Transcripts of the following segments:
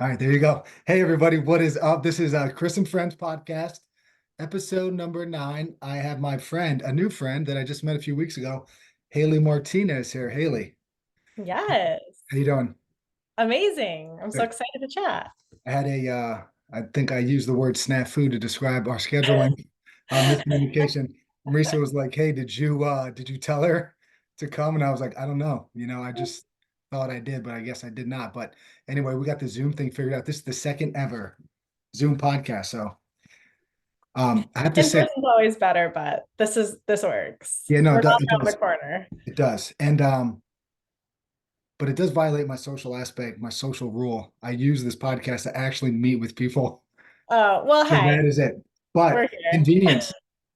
All right, there you go. Hey, everybody, what is up? This is Chris and Friends podcast, episode number 9. I have my friend, a new friend that I just met a few weeks ago, Haley Martinez here. Haley, how Yes. you doing? Amazing. I'm so Good. excited to chat. I had I think I used the word snafu to describe our scheduling, miscommunication. Marisa was like, "Hey, did you tell her to come?" And I was like, "I don't know. I just thought I did, but I guess I did not." But anyway, we got the Zoom thing figured out. This is the second ever Zoom podcast, so. I have to In say, person's always better, but this works. yeah, no, We're not it around the does, corner. it does, and but it does violate my social aspect, my social rule. I use this podcast to actually meet with people, Oh, well, so that hey, is it. we're But here.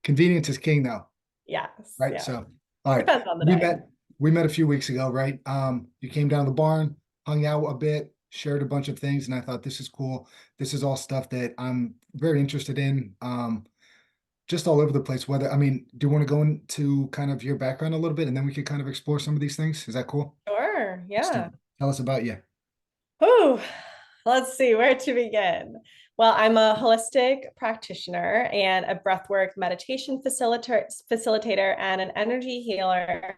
convenience is king, though, Yes, right? yes. So, all right, Depends on the we day. met, we met a few weeks ago, right? You came down to the barn, hung out a bit, shared a bunch of things, and I thought this is cool. This is all stuff that I'm very interested in. Just all over the place. Whether, I mean, do you want to go into kind of your background a little bit and then we could kind of explore some of these things? Is that cool? Sure, Let's do yeah. it. Tell us about you. Whew. Let's see where to begin. Well, I'm a holistic practitioner and a breathwork meditation facilitator and an energy healer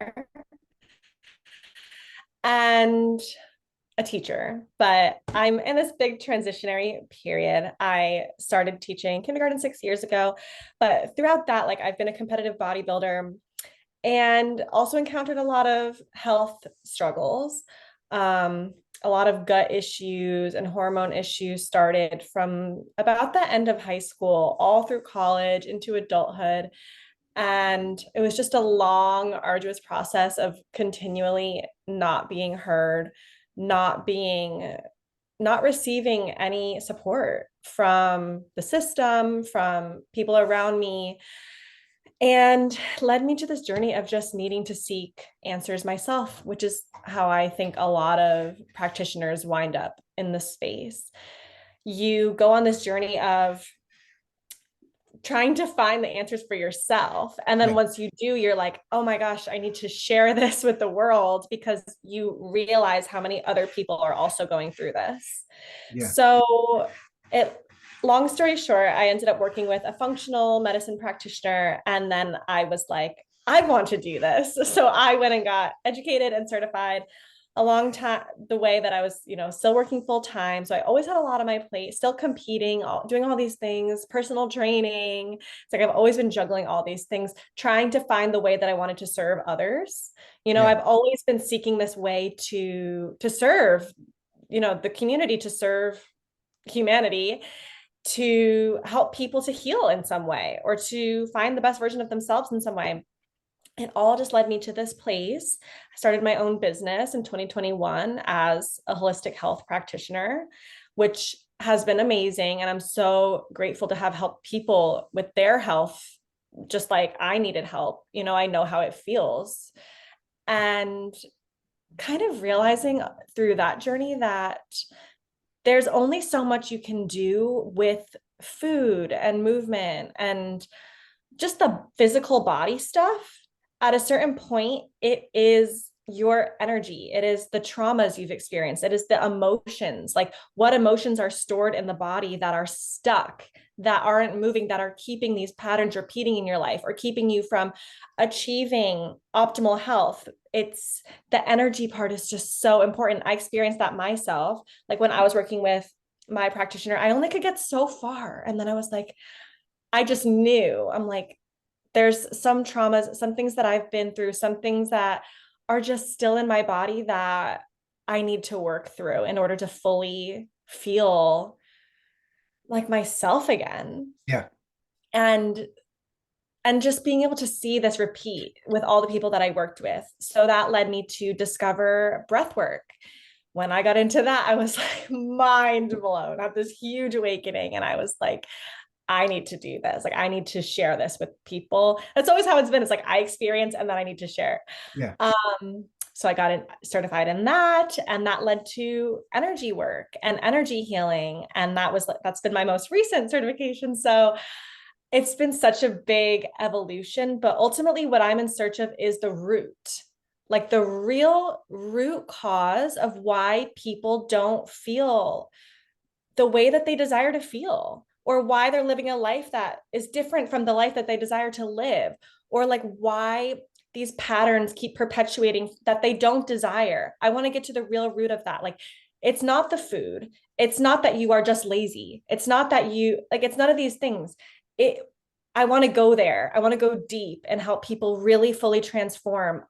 and a teacher, but I'm in this big transitionary period. I started teaching kindergarten 6 years ago, but throughout that, like I've been a competitive bodybuilder and also encountered a lot of health struggles. Um, a lot of gut issues and hormone issues started from about the end of high school, all through college into adulthood. And it was just a long, arduous process of continually not being heard, not being, not receiving any support from the system, from people around me, and led me to this journey of just needing to seek answers myself, which is how I think a lot of practitioners wind up in this space. You go on this journey of trying to find the answers for yourself. And then Yeah. once you do, you're like, oh my gosh, I need to share this with the world because you realize how many other people are also going through this. Yeah. So it long story short, I ended up working with a functional medicine practitioner. And then I was like, I want to do this. So I went and got educated and certified a long time the way that I was, still working full time. So I always had a lot on my plate, still competing, doing all these things, personal training. It's like I've always been juggling all these things, trying to find the way that I wanted to serve others. Yeah. I've always been seeking this way to serve, the community, to serve humanity, to help people to heal in some way or to find the best version of themselves in some way. It all just led me to this place. I started my own business in 2021 as a holistic health practitioner, which has been amazing. And I'm so grateful to have helped people with their health, just like I needed help. I know how it feels. And kind of realizing through that journey that there's only so much you can do with food and movement and just the physical body stuff. At a certain point, it is your energy, it is the traumas you've experienced, it is the emotions, like what emotions are stored in the body that are stuck, that aren't moving, that are keeping these patterns repeating in your life or keeping you from achieving optimal health. It's the energy part is just so important. I experienced that myself. Like when I was working with my practitioner, I only could get so far. And then I was like, I just knew, I'm like, there's some traumas, some things that I've been through, some things that are just still in my body that I need to work through in order to fully feel like myself again. Yeah. And just being able to see this repeat with all the people that I worked with. So that led me to discover breath work. When I got into that, I was like mind blown. I had this huge awakening and I was like, I need to do this. Like I need to share this with people. That's always how it's been. It's like I experience and then I need to share. Yeah. So I got certified in that, and that led to energy work and energy healing, and that's been my most recent certification. So it's been such a big evolution, but ultimately what I'm in search of is the root, like the real root cause of why people don't feel the way that they desire to feel, or why they're living a life that is different from the life that they desire to live, or like why these patterns keep perpetuating that they don't desire. I want to get to the real root of that. Like, it's not the food. It's not that you are just lazy. It's not that you like, it's none of these things. It, I want to go there. I want to go deep and help people really fully transform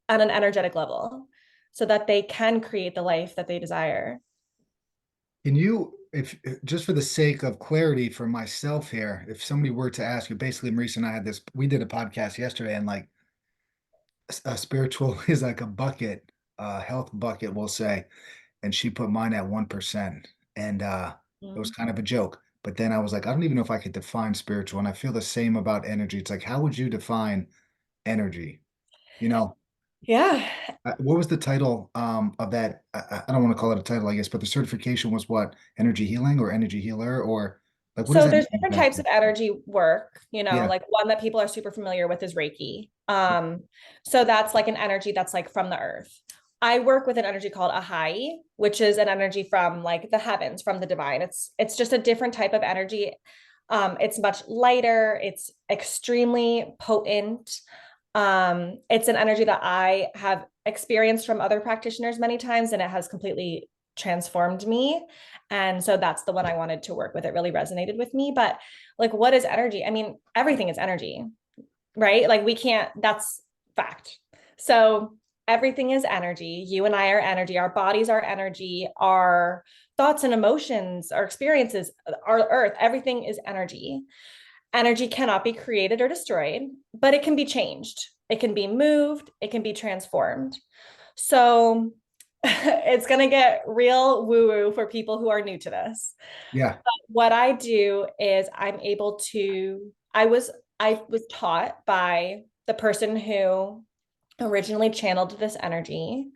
on an energetic level so that they can create the life that they desire. Can you, if just for the sake of clarity for myself here, if somebody were to ask you, basically, Marisa and I had this, we did a podcast yesterday, and like a spiritual is like a bucket, health bucket, we'll say, and she put mine at 1%, and it was Mm. kind of a joke. But then I was like, I don't even know if I could define spiritual, and I feel the same about energy. It's like, how would you define energy? You know, Yeah. what was the title of that? I don't want to call it a title, I guess, but the certification was what? Energy healing or energy healer, or like what does So that there's mean different types exactly? of energy work, Yeah, like one that people are super familiar with is Reiki. So that's like an energy that's like from the earth. I work with an energy called Ahai, which is an energy from like the heavens, from the divine. It's just a different type of energy. It's much lighter, it's extremely potent. It's an energy that I have experienced from other practitioners many times, and it has completely transformed me. And so that's the one I wanted to work with. It really resonated with me. But like, what is energy? I mean, everything is energy, right? Like, we can't, that's fact. So everything is energy. You and I are energy. Our bodies are energy. Our thoughts and emotions, our experiences, our earth, everything is energy. Energy cannot be created or destroyed, but it can be changed. It can be moved. It can be transformed. So it's going to get real woo woo for people who are new to this. yeah, What I do is I was taught by the person who originally channeled this energy.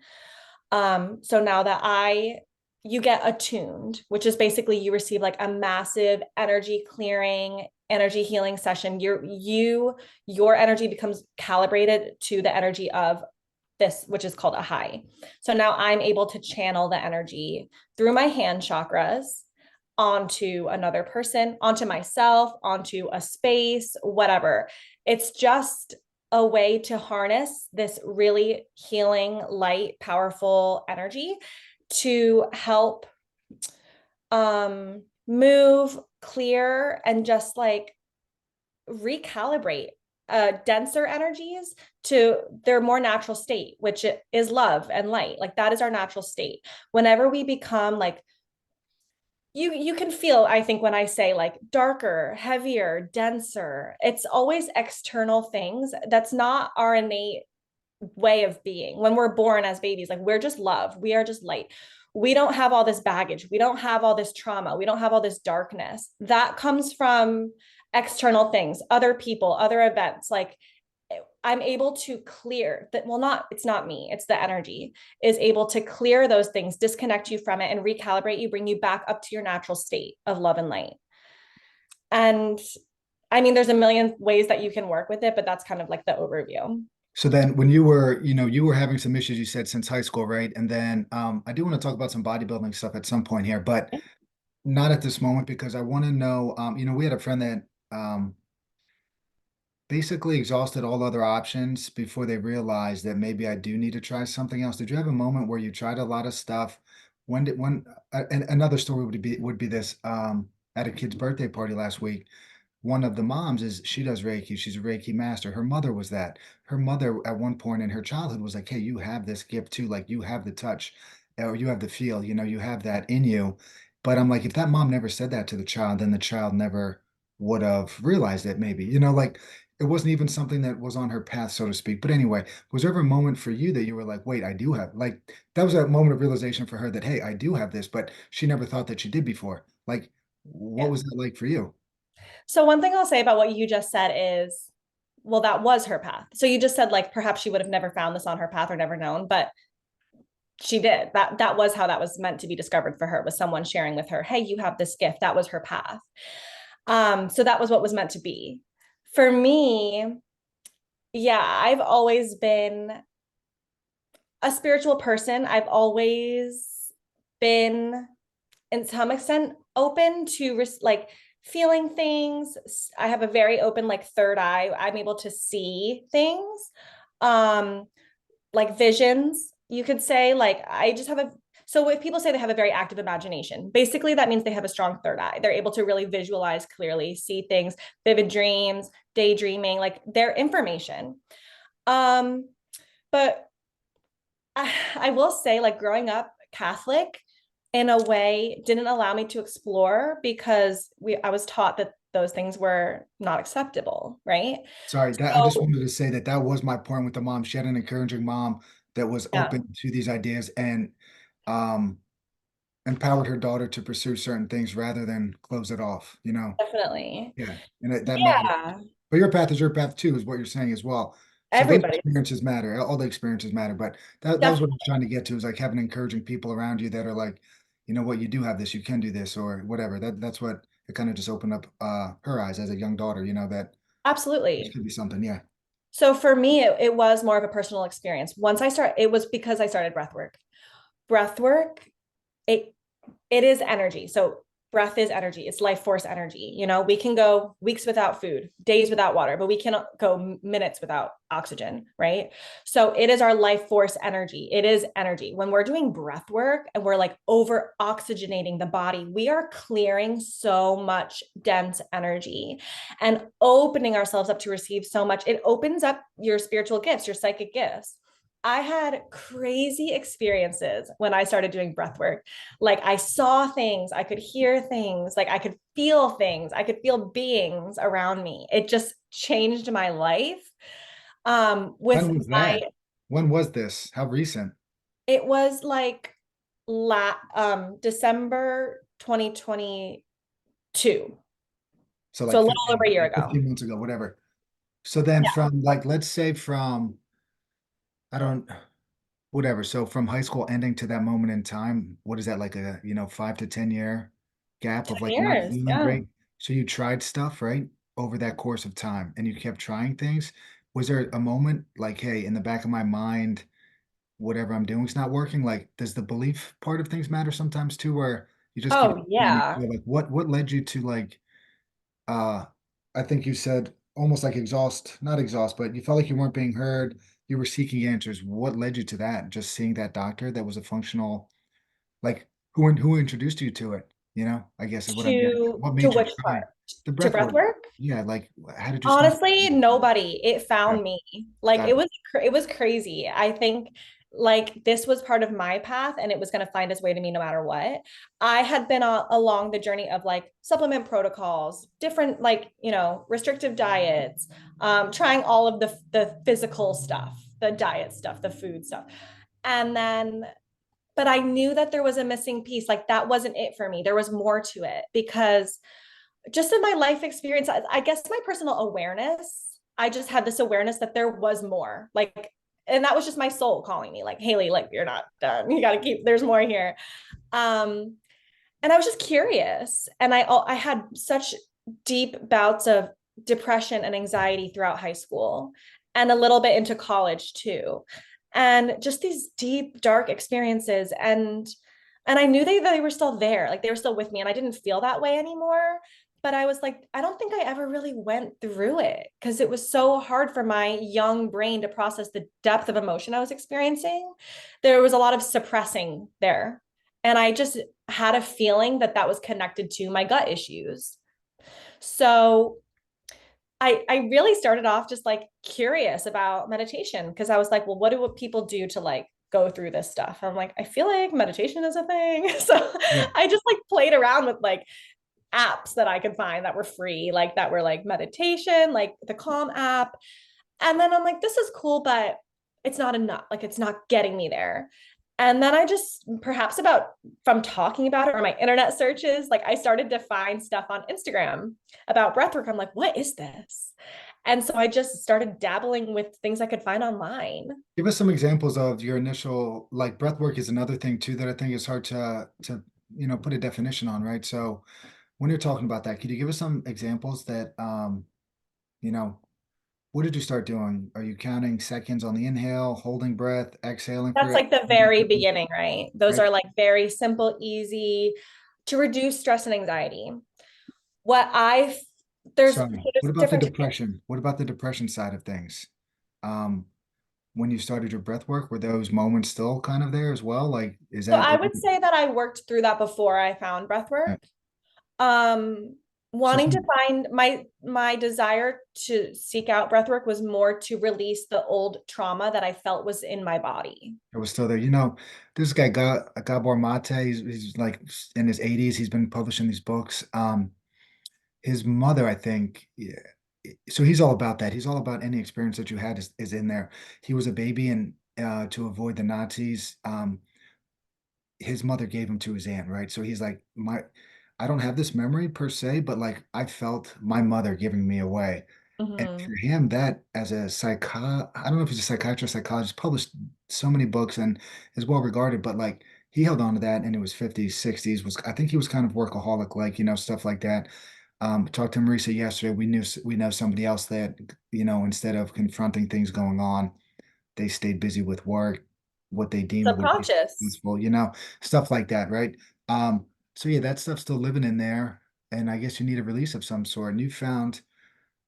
So now that you get attuned, which is basically you receive like a massive energy clearing, energy healing session. Your energy becomes calibrated to the energy of this, which is called Ahai. So now I'm able to channel the energy through my hand chakras onto another person, onto myself, onto a space, whatever. It's just a way to harness this really healing, light, powerful energy to help move, clear, and just like recalibrate denser energies to their more natural state, which is love and light. Like, that is our natural state. Whenever we become like, you can feel, I think, when I say like darker, heavier, denser, it's always external things. That's not our innate way of being. When we're born as babies, like, we're just love, we are just light. We don't have all this baggage, we don't have all this trauma, we don't have all this darkness that comes from external things, other people, other events. Like, I'm able to clear that. Well, not, it's not me, it's the energy is able to clear those things, disconnect you from it, and recalibrate you, bring you back up to your natural state of love and light. And I mean, there's a million ways that you can work with it, but that's kind of like the overview. so then when you were, you were having some issues, you said since high school, right? And then I do want to talk about some bodybuilding stuff at some point here, but not at this moment because I want to know, we had a friend that basically exhausted all other options before they realized that maybe I do need to try something else. Did you have a moment where you tried a lot of stuff? And another story would be this at a kid's birthday party last week. One of the moms she does Reiki. She's a Reiki master. Her mother was that. Her mother at one point in her childhood was like, "Hey, you have this gift too. Like you have the touch, or you have the feel. You have that in you." But I'm like, if that mom never said that to the child, then the child never would have realized it. Maybe, like it wasn't even something that was on her path, so to speak. But anyway, was there ever a moment for you that you were like, "Wait, I do have like that was a moment of realization for her that hey, I do have this," but she never thought that she did before. Like, what Yeah. was that like for you? So one thing I'll say about what you just said is, well, that was her path. So you just said like perhaps she would have never found this on her path or never known, but she did. That was how that was meant to be discovered for her, was someone sharing with her, hey, you have this gift. That was her path. So that was what was meant to be. For me, yeah, I've always been a spiritual person. I've always been, in some extent, open to like feeling things. I have a very open like third eye. I'm able to see things. Um, like visions, you could say. Like I just have a so if people say they have a very active imagination, basically that means they have a strong third eye. They're able to really visualize clearly, see things, vivid dreams, daydreaming, like their information. Um, but I will say, like growing up Catholic in a way didn't allow me to explore because I was taught that those things were not acceptable, right? Sorry, that I just So wanted to say that that was my point with the mom. She had an encouraging mom that was yeah, open to these ideas and um empowered her daughter to pursue certain things rather than close it off, you know? definitely. Yeah. And that matters. Yeah, But your path is your path too, is what you're saying as well. So those everybody's experiences matter. All the experiences matter. But that was what I was definitely. trying to get to, is like having encouraging people around you that are like, you know what, you do have this, you can do this, or whatever. That's what it kind of just opened up her eyes as a young daughter, you know, that this Absolutely. could be something. Yeah. So for me, it was more of a personal experience. Once I started, it was because I started breath work. Breath work, it it is energy. So breath is energy. It's life force energy. You know, we can go weeks without food, days without water, but we cannot go minutes without oxygen, right? So it is our life force energy. It is energy. When we're doing breath work and we're like over oxygenating the body, we are clearing so much dense energy and opening ourselves up to receive so much. It opens up your spiritual gifts, your psychic gifts. I had crazy experiences when I started doing breath work. Like I saw things, I could hear things, like I could feel things, I could feel beings around me. It just changed my life. With When was my that? When was this? How recent? it was like December 2022. So So a like little over a year ago. 15 months ago, whatever. So then Yeah. from like, let's say from, I don't, whatever. So from high school ending to that moment in time, what is that, like a, 5 to 10 year gap of 10 like not years. feeling Yeah. great? So you tried stuff, right? Over that course of time and you kept trying things. Was there a moment like, hey, in the back of my mind, whatever I'm doing is not working? Like, does the belief part of things matter sometimes too, where you just keep Oh, and you yeah. feel like what led you to like uh, I think you said almost like exhaust, not exhaust, but you felt like you weren't being heard. You were seeking answers. What led you to that? Just seeing that doctor that was a functional, like who introduced you to it? I guess is what I'm getting at. What To made you which part? try the To breath breath work? work? Yeah, like how did you stumble? Honestly, nobody. It Yeah, found me. Like got it. it was crazy. I think like this was part of my path and it was going to find its way to me no matter what. I had been along the journey of like supplement protocols, different like, restrictive diets, trying all of the physical stuff, the diet stuff, the food stuff. And then but I knew that there was a missing piece. Like that wasn't it for me. There was more to it because just in my life experience, I guess my personal awareness, I just had this awareness that there was more. Like, and that was just my soul calling me, like, Haley, like, you're not done. You got to keep, there's more here. Um, and I was just curious. And I had such deep bouts of depression and anxiety throughout high school and a little bit into college too. And just these deep, dark experiences. And I knew they were still there, like they were still with me. And I didn't feel that way anymore. But I was like, I don't think I ever really went through it because it was so hard for my young brain to process the depth of emotion I was experiencing. There was a lot of suppressing there. And I just had a feeling that that was connected to my gut issues. So I really started off just like curious about meditation because I was like, well, what do people do to like go through this stuff? I'm like, I feel like meditation is a thing. So Yeah. I just like played around with like apps that I could find that were free, like that were like meditation, like the Calm app. And then I'm like, this is cool, but it's not enough. Like it's not getting me there. And then I just perhaps about from talking about it or my internet searches, like I started to find stuff on Instagram about breathwork. I'm like, what is this? And so I just started dabbling with things I could find online. Give us some examples of your initial, like breath work is another thing too that I think is hard to put a definition on, right? So when you're talking about that, could you give us some examples that you know, what did you start doing? Are you counting seconds on the inhale, holding breath, exhaling That's for like the very beginning, right? Those right? are like very simple, easy. to reduce stress and anxiety. What I there's Sorry. there's What about the different. depression? What about the depression side of things? Um, when you started your breath work, were those moments still kind of there as well? Like, is So that I would say that I worked through that before I found breath yeah. work. Um, So wanting to find my desire to seek out breath work was more to release the old trauma that I felt was in my body. it was still there. This guy Gabor Mate, he's like in his 80s. He's been publishing these books. His mother, I think, yeah. So he's all about that. He's all about any experience that you had is in there. He was a baby and to avoid the Nazis, his mother gave him to his aunt, right? So he's like, I don't have this memory per se, but like I felt my mother giving me away. And Mhm. for him, that as a I don't know if he's a psychiatrist, psychologist, published so many books and is well regarded, but like he held on to that in his 50s, 60s, was I think he was kind of workaholic, like, stuff like that. Talked to Marisa yesterday. We know somebody else that, instead of confronting things going on, they stayed busy with work, what they deemed would be Subconscious. useful, stuff like that, right? So yeah, that stuff's still living in there, and I guess you need a release of some sort. And you found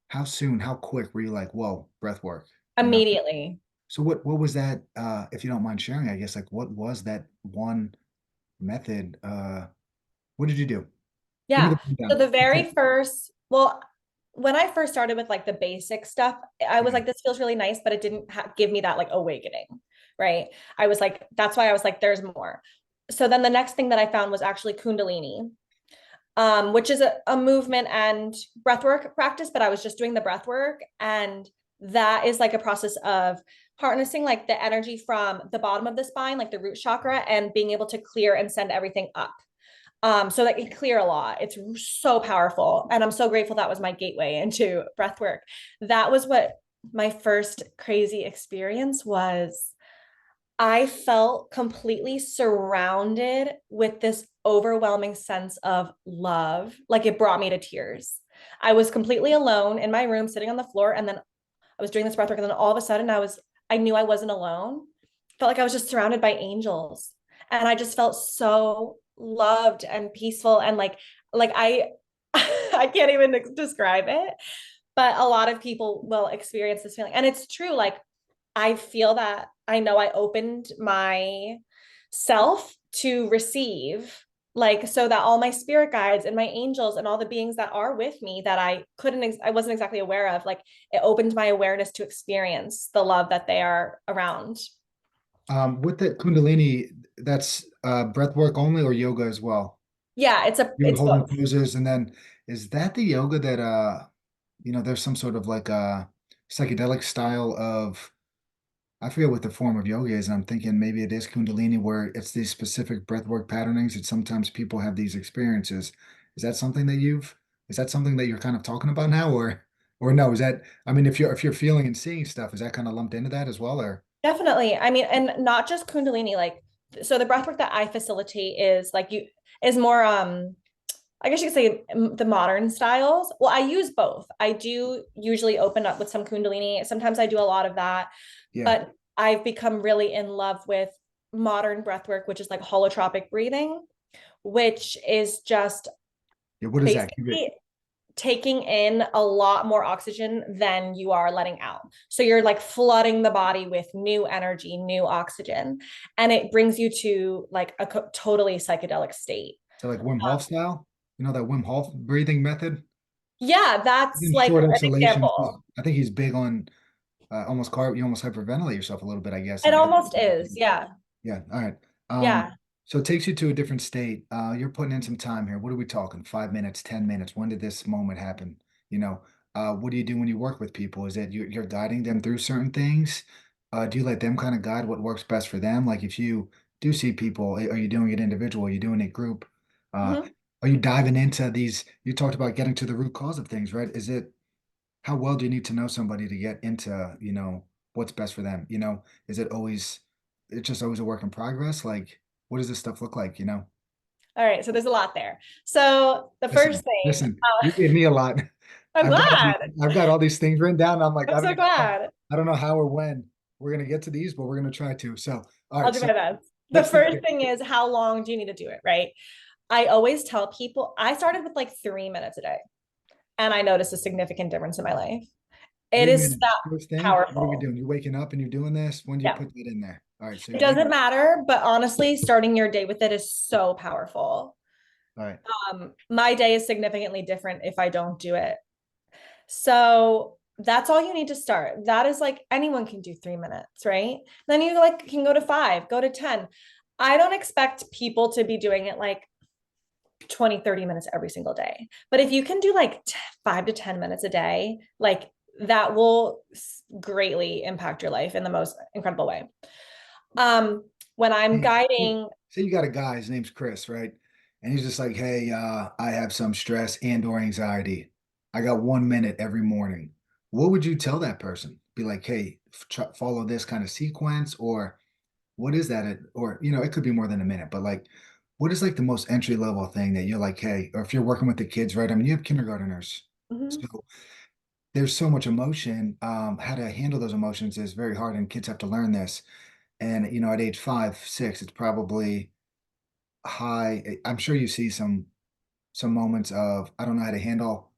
how soon, how quick were you like, whoa, breath work, you know? Immediately. So what was that, if you don't mind sharing, I guess, like what was that one method? What did you do? Give me Yeah. the So rundown. the very first, well, when I first started with like the basic stuff, I was Yeah. like, this feels really nice, but it didn't give me that like awakening, right? I was like, that's why I was like, there's more. So then the next thing that I found was actually Kundalini, which is a movement and breathwork practice, but I was just doing the breathwork. And that is like a process of harnessing like the energy from the bottom of the spine, like the root chakra, and being able to clear and send everything up. So that can clear a lot. It's so powerful. And I'm so grateful that was my gateway into breath work. That was what my first crazy experience was. I felt completely surrounded with this overwhelming sense of love. Like it brought me to tears. I was completely alone in my room, sitting on the floor, and then I was doing this breath work, and then all of a sudden I knew I wasn't alone. Felt like I was just surrounded by angels. And I just felt so loved and peaceful and like I I can't even describe it, but a lot of people will experience this feeling. And it's true, like I feel that I know I opened my self to receive, like, so that all my spirit guides and my angels and all the beings that are with me that I wasn't exactly aware of, like, it opened my awareness to experience the love that they are around. With the Kundalini, that's breath work only or yoga as well? Yeah, You're it's holding both. poses, and then is that the yoga that there's some sort of like a psychedelic style of, I forget what the form of yoga is, and I'm thinking maybe it is Kundalini where it's these specific breathwork patternings that sometimes people have these experiences. Is that something is that something that you're kind of talking about now, or no? Is that, I mean, if you're feeling and seeing stuff, is that kind of lumped into that as well, or Definitely. I mean, and not just Kundalini, like, so the breath work that I facilitate is like is more I guess you could say the modern styles. Well, I use both. I do usually open up with some Kundalini. Sometimes I do a lot of that, yeah? but I've become really in love with modern breath work, which is like holotropic breathing, which is just Yeah, what is that? basically taking in a lot more oxygen than you are letting out. So you're like flooding the body with new energy, new oxygen, and it brings you to like a totally psychedelic state. So like Wim Hof style? You know that Wim Hof breathing method? Yeah, that's In like short an exhalations. example. I think he's big on you almost hyperventilate yourself a little bit, I guess. It almost is. Yeah. Yeah. All right. Yeah. So it takes you to a different state. You're putting in some time here. What are we talking? 5 minutes, 10 minutes? When did this moment happen? You know, what do you do when you work with people? Is it you're guiding them through certain things? Do you let them kind of guide what works best for them? Like if you do see people, are you doing it individual? Are you doing it group? Uh, Mhm. are you diving into these? You talked about getting to the root cause of things, right? How well do you need to know somebody to get into, what's best for them? Is it's just always a work in progress? Like, what does this stuff look like? All right. So there's a lot there. So the first thing, Listen, you gave me a lot. I'm I've got glad. I've got all these things written down. I'm like, I'm so glad. I don't know how or when we're gonna get to these, but we're gonna try to. So, all I'll right. do So my best. The let's take first it. thing is how long do you need to do it, right? I always tell people I started with like 3 minutes a day and I noticed a significant difference in my life. It 3 minutes. is that First thing, what are we powerful. doing? You're waking up and you're doing this. When do you Yeah. put that in there? All right. So It you wake doesn't up. matter, but honestly, starting your day with it is so powerful. All right. My day is significantly different if I don't do it. So that's all you need to start. That is like anyone can do 3 minutes, right? Then you like can go to five, go to 10. I don't expect people to be doing it like 20, 30 minutes every single day. But if you can do like 5 to 10 minutes a day, like that will greatly impact your life in the most incredible way. When I'm Hey, guiding, say you got a guy, his name's Chris, right? And he's just like, hey, I have some stress and or anxiety. I got 1 minute every morning. What would you tell that person? Be like, hey, follow this kind of sequence, or what is that? Or, it could be more than a minute, but like, what is like the most entry level thing that you're like, hey, or if you're working with the kids, right? I mean, you have kindergarteners. Mhm. So there's so much emotion. How to handle those emotions is very hard, and kids have to learn this. And, at age 5, 6, it's probably high. I'm sure you see some moments of I don't know how to handle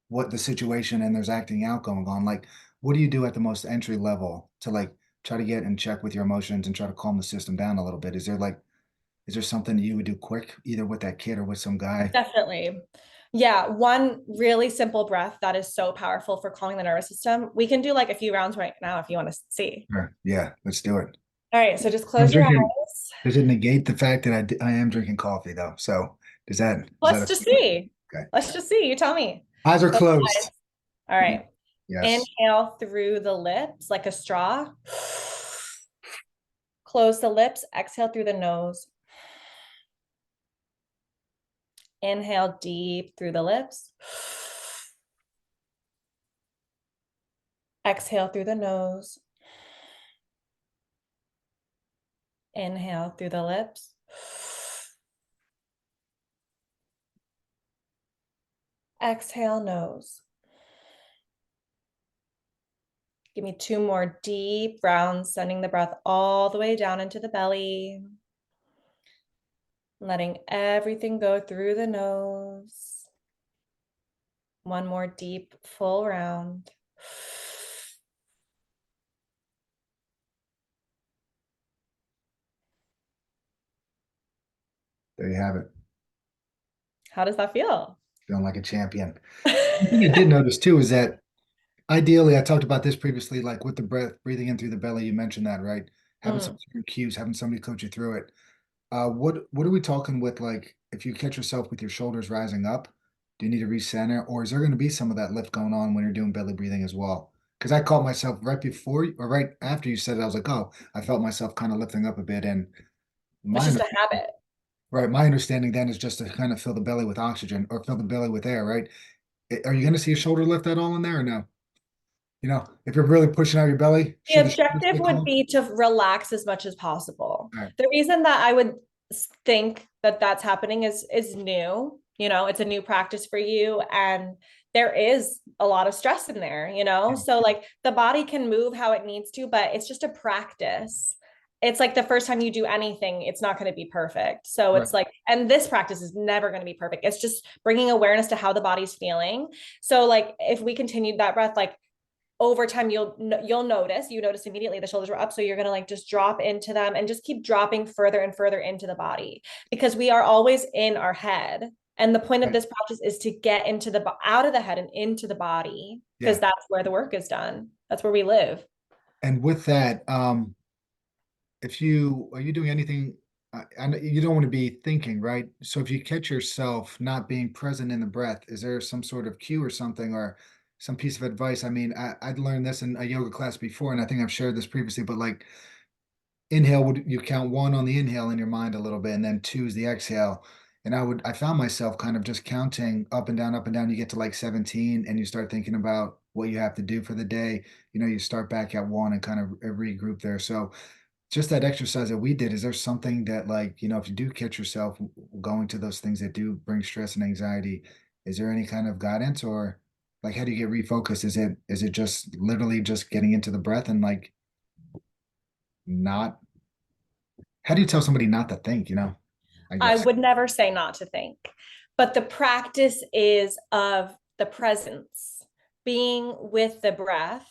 what the situation and there's acting out going on. Like, what do you do at the most entry level to like try to get in check with your emotions and try to calm the system down a little bit? Is there something that you would do quick, either with that kid or with some guy? Definitely. Yeah, one really simple breath that is so powerful for calming the nervous system. We can do like a few rounds right now if you want to see. Sure. Yeah, let's do it. All right, so just I'm close your drinking. eyes. Does it negate the fact that I am drinking coffee though? So does that Let's just affect it? see. Okay. Let's just see. You tell me. Eyes are Close your closed. eyes. All right. Yes. Inhale through the lips like a straw. Close the lips. Exhale through the nose. Inhale deep through the lips. Exhale through the nose. Inhale through the lips. Exhale, nose. Give me two more deep rounds, sending the breath all the way down into the belly. Letting everything go through the nose. One more deep, full round. There you have it. How does that feel? Feeling like a champion. One thing I did notice too is that ideally, I talked about this previously, like with the breath, breathing in through the belly. You mentioned that, right? Having some Mm. certain cues, having somebody coach you through it. What are we talking with? Like, if you catch yourself with your shoulders rising up, do you need to recenter, or is there going to be some of that lift going on when you're doing belly breathing as well? Because I caught myself right before or right after you said it, I was like, oh, I felt myself kind of lifting up a bit, and It's my just a habit. right, my understanding then is just to kind of fill the belly with oxygen or fill the belly with air, right? Are you going to see a shoulder lift at all in there or no? If you're really pushing out your belly, The should the shoulders objective stay would calm? be to relax as much as possible. All right. The reason that I would think that that's happening is new. It's a new practice for you, and there is a lot of stress in there. Yeah. So like the body can move how it needs to, but it's just a practice. It's like the first time you do anything, it's not going to be perfect. So Right. it's like, and this practice is never going to be perfect. It's just bringing awareness to how the body's feeling. So like if we continued that breath, like over time you'll notice you notice immediately the shoulders were up, so you're going to like just drop into them and just keep dropping further and further into the body, because we are always in our head, and the point of Right. this practice is to get into the out of the head and into the body, because Yeah. that's where the work is done, that's where we live. And with that, if you are you doing anything, I know you don't want to be thinking, right? So if you catch yourself not being present in the breath, is there some sort of cue or something or some piece of advice? I mean, I'd learned this in a yoga class before, and I think I've shared this previously, but like inhale, would you count one on the inhale in your mind a little bit, and then two is the exhale. And I found myself kind of just counting up and down, up and down. You get to like 17 and you start thinking about what you have to do for the day. You start back at one and kind of regroup there. So just that exercise that we did, is there something that like, if you do catch yourself going to those things that do bring stress and anxiety, is there any kind of guidance or like how do you get refocused? Is it just literally just getting into the breath and like not how do you tell somebody not to think? I I guess. would never say not to think, but the practice is of the presence, being with the breath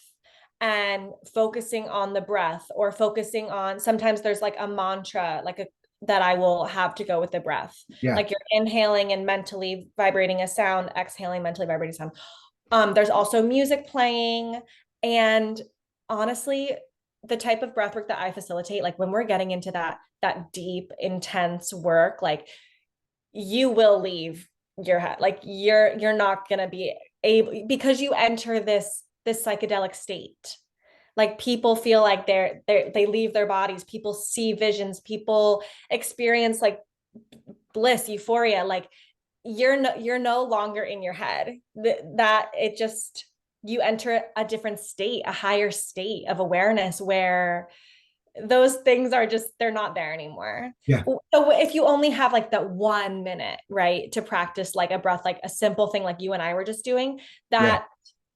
and focusing on the breath, or focusing on, sometimes there's like a mantra, like a that I will have to go with the breath. Yeah, Like you're inhaling and mentally vibrating a sound, exhaling, mentally vibrating sound. There's also music playing. And honestly, the type of breath work that I facilitate, like when we're getting into that deep, intense work, like you will leave your head. Like you're not gonna be able, because you enter this psychedelic state. Like people feel like they leave their bodies, people see visions, people experience like bliss, euphoria. Like you're no longer in your head. That it just, you enter a different state, a higher state of awareness, where those things are just, they're not there anymore. yeah, So if you only have like that 1 minute, right, to practice like a breath, like a simple thing like you and I were just doing, yeah, that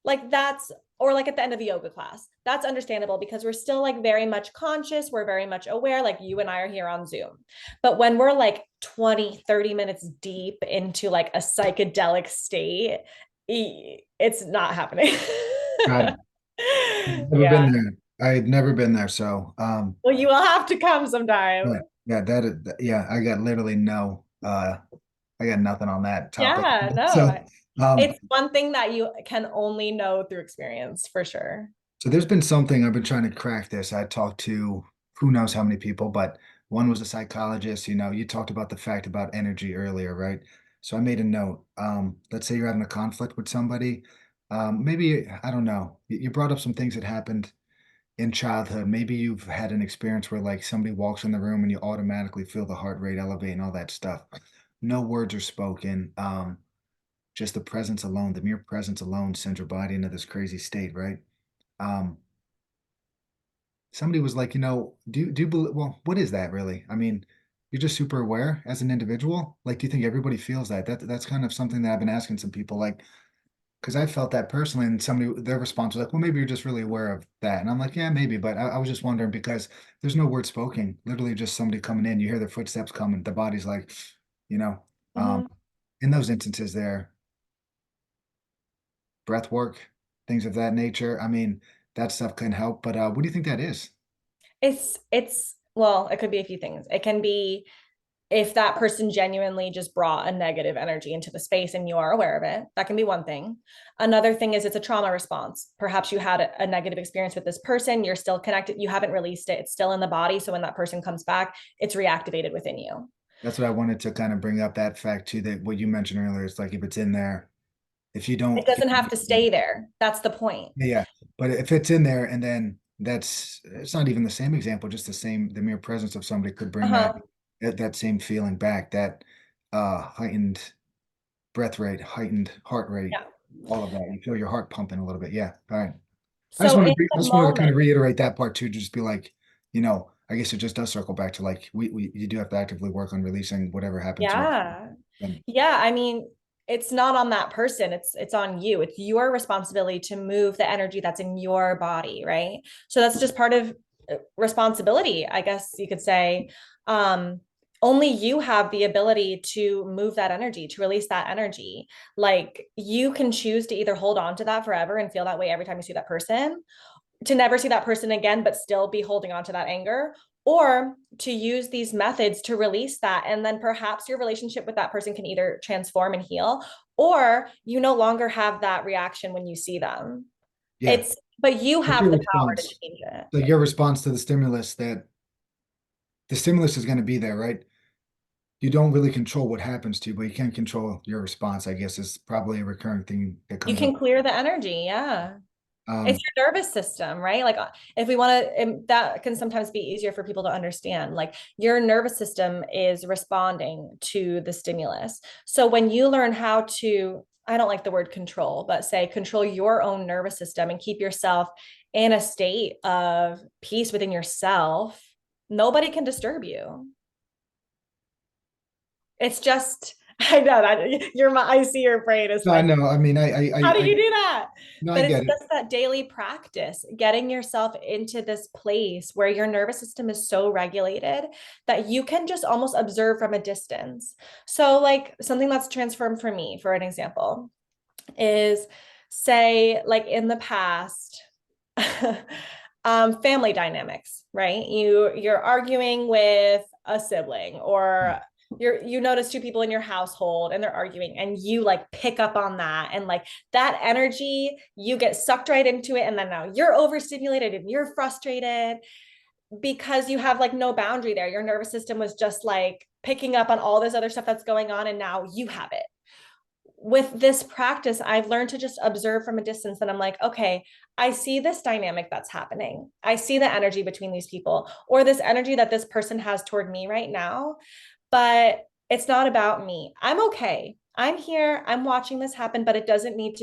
like that's, or like at the end of a yoga class, that's understandable because we're still like very much conscious, we're very much aware, like you and I are here on Zoom. But when we're like 20-30 minutes deep into like a psychedelic state, it's not happening. got it. Never Yeah. been there. I had never been there, so Well, you will have to come sometime. yeah, yeah, yeah, I got literally no I got nothing on that topic. Yeah, So no. um It's one thing that you can only know through experience, for sure. so there's been something I've been trying to crack this. I talked to who knows how many people, but one was a psychologist. You talked about the fact about energy earlier, right? So I made a note. Let's say you're having a conflict with somebody. Maybe, I don't know. You brought up some things that happened in childhood. Maybe you've had an experience where like somebody walks in the room and you automatically feel the heart rate elevate and all that stuff. No words are spoken. Just the presence alone, the mere presence alone sends your body into this crazy state, right? Um, Somebody was like, do you believe, well, what is that really? I mean, you're just super aware as an individual. Like, do you think everybody feels that? That's kind of something that I've been asking some people, like, because I felt that personally, and their response was like, well, maybe you're just really aware of that. And I'm like, yeah, maybe, but I was just wondering because there's no word spoken, literally just somebody coming in, you hear their footsteps coming, the body's like, you know, um, Mhm. in those instances there, breath work, things of that nature. I mean, that stuff can help, but what do you think that is? It's well, it could be a few things. It can be if that person genuinely just brought a negative energy into the space and you are aware of it. That can be one thing. Another thing is it's a trauma response. Perhaps you had a negative experience with this person, you're still connected, you haven't released it, it's still in the body. So when that person comes back, it's reactivated within you. That's what I wanted to kind of bring up that fact too, that what you mentioned earlier, it's like if it's in there, if you It don't get doesn't have to stay there. That's the point. yeah, but if it's in there and then it's not even the same example, just the mere presence of somebody could bring that Uh-huh. that same feeling back, that heightened breath rate, heightened heart rate, Yeah. all of that. You feel your heart pumping a little bit. Yeah. All right. So in I the just wanted to kind moment, of reiterate that part too, just be like, I guess it just does circle back to like we you do have to actively work on releasing whatever happened to you. yeah. And Yeah, I mean, it's not on that person. It's on you. It's your responsibility to move the energy that's in your body, right? So that's just part of responsibility, I guess you could say. Um, Only you have the ability to move that energy, to release that energy. Like you can choose to either hold on to that forever and feel that way every time you see that person, to never see that person again, but still be holding on to that anger, or to use these methods to release that. And then perhaps your relationship with that person can either transform and heal, or you no longer have that reaction when you see them. yeah, But you what's have your the power to response? change it. Like your response to the stimulus, that the stimulus is going to be there, right? You don't really control what happens to you, but you can control your response, I guess, is probably a recurring thing that You comes up. can clear the energy. Yeah. It's Um, your nervous system, right? Like if we want to, that can sometimes be easier for people to understand. Like your nervous system is responding to the stimulus. So when you learn how to, I don't like the word control, but say control your own nervous system and keep yourself in a state of peace within yourself, nobody can disturb you. It's just I know that I see your brain is No, I like, know. I mean, how do you do that? no, I But it's get it. just that daily practice, getting yourself into this place where your nervous system is so regulated that you can just almost observe from a distance. So, like something that's transformed for me, for an example, is say, like in the past, family dynamics, right? You're arguing with a sibling, or you notice two people in your household and they're arguing, and you like pick up on that, and like that energy, you get sucked right into it, and then now you're overstimulated and you're frustrated because you have like no boundary there. Your nervous system was just like picking up on all this other stuff that's going on, and now you have it. With this practice, I've learned to just observe from a distance, and I'm like, okay, I see this dynamic that's happening. I see the energy between these people, or this energy that this person has toward me right now, but it's not about me. I'm okay. I'm here. I'm watching this happen, but it doesn't need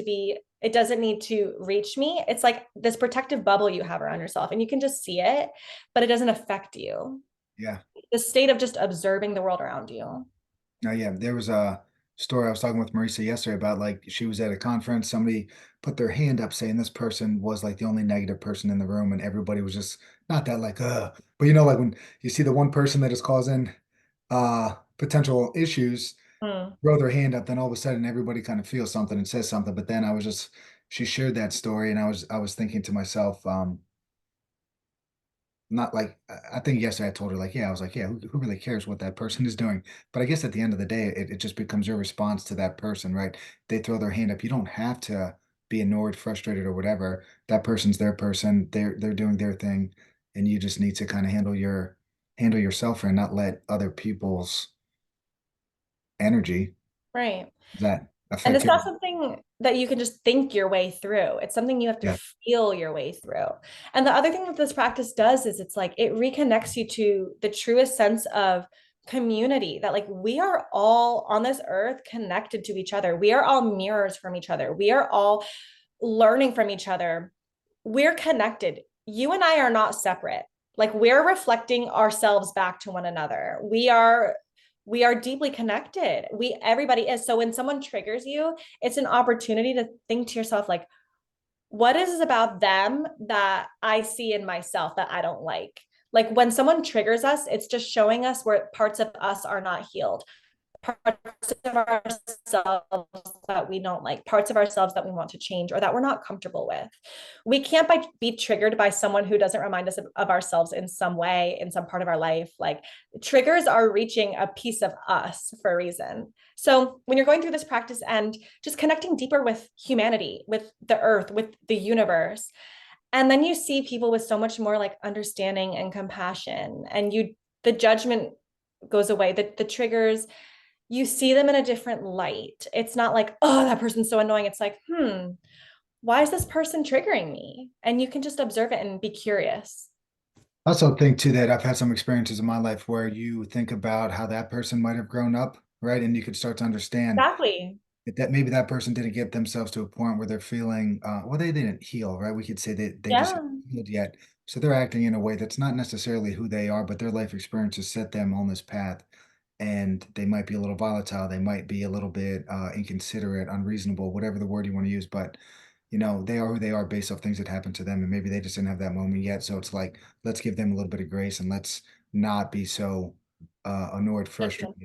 to reach me. It's like this protective bubble you have around yourself, and you can just see it, but it doesn't affect you. Yeah. The state of just observing the world around you. No, yeah. There was a story I was talking with Marisa yesterday about like she was at a conference, somebody put their hand up saying this person was like the only negative person in the room, and everybody was just not that like but you know, like when you see the one person that is causing potential issues Mm. throw their hand up, then all of a sudden everybody kind of feels something and says something. But then I was just she shared that story and I was thinking to myself, not like I think yesterday I told her like, yeah, I was like, yeah, who really cares what that person is doing? But I guess at the end of the day, it just becomes your response to that person, right? They throw their hand up. You don't have to be annoyed, frustrated, or whatever. That person's their person. They're doing their thing, and you just need to kind of handle yourself and not let other people's energy Right. that And affect it's not you. something that you can just think your way through. It's something you have to Yeah. feel your way through. And the other thing that this practice does is it's like it reconnects you to the truest sense of community, that like we are all on this earth connected to each other. We are all mirrors from each other. We are all learning from each other. We're connected. You and I are not separate. Like we're reflecting ourselves back to one another. We are deeply connected. Everybody is. So when someone triggers you, it's an opportunity to think to yourself like, what is it about them that I see in myself that I don't like? Like when someone triggers us, it's just showing us where parts of us are not healed, parts of ourselves that we don't like, parts of ourselves that we want to change or that we're not comfortable with. We can't be triggered by someone who doesn't remind us of ourselves in some way, in some part of our life. Like triggers are reaching a piece of us for a reason. So when you're going through this practice and just connecting deeper with humanity, with the earth, with the universe, and then you see people with so much more like understanding and compassion, and the judgment goes away, the triggers, you see them in a different light. It's not like, oh, that person's so annoying. It's like, why is this person triggering me? And you can just observe it and be curious. I also think too that I've had some experiences in my life where you think about how that person might have grown up, right? And you could start to understand Exactly. that maybe that person didn't get themselves to a point where they're feeling well, they didn't heal, right? We could say that they just Yeah. haven't healed yet. So they're acting in a way that's not necessarily who they are, but their life experiences set them on this path. And they might be a little volatile, they might be a little bit inconsiderate, unreasonable, whatever the word you want to use, but you know, they are who they are based off things that happened to them, and maybe they just didn't have that moment yet. So it's like, let's give them a little bit of grace and let's not be so annoyed, frustrated,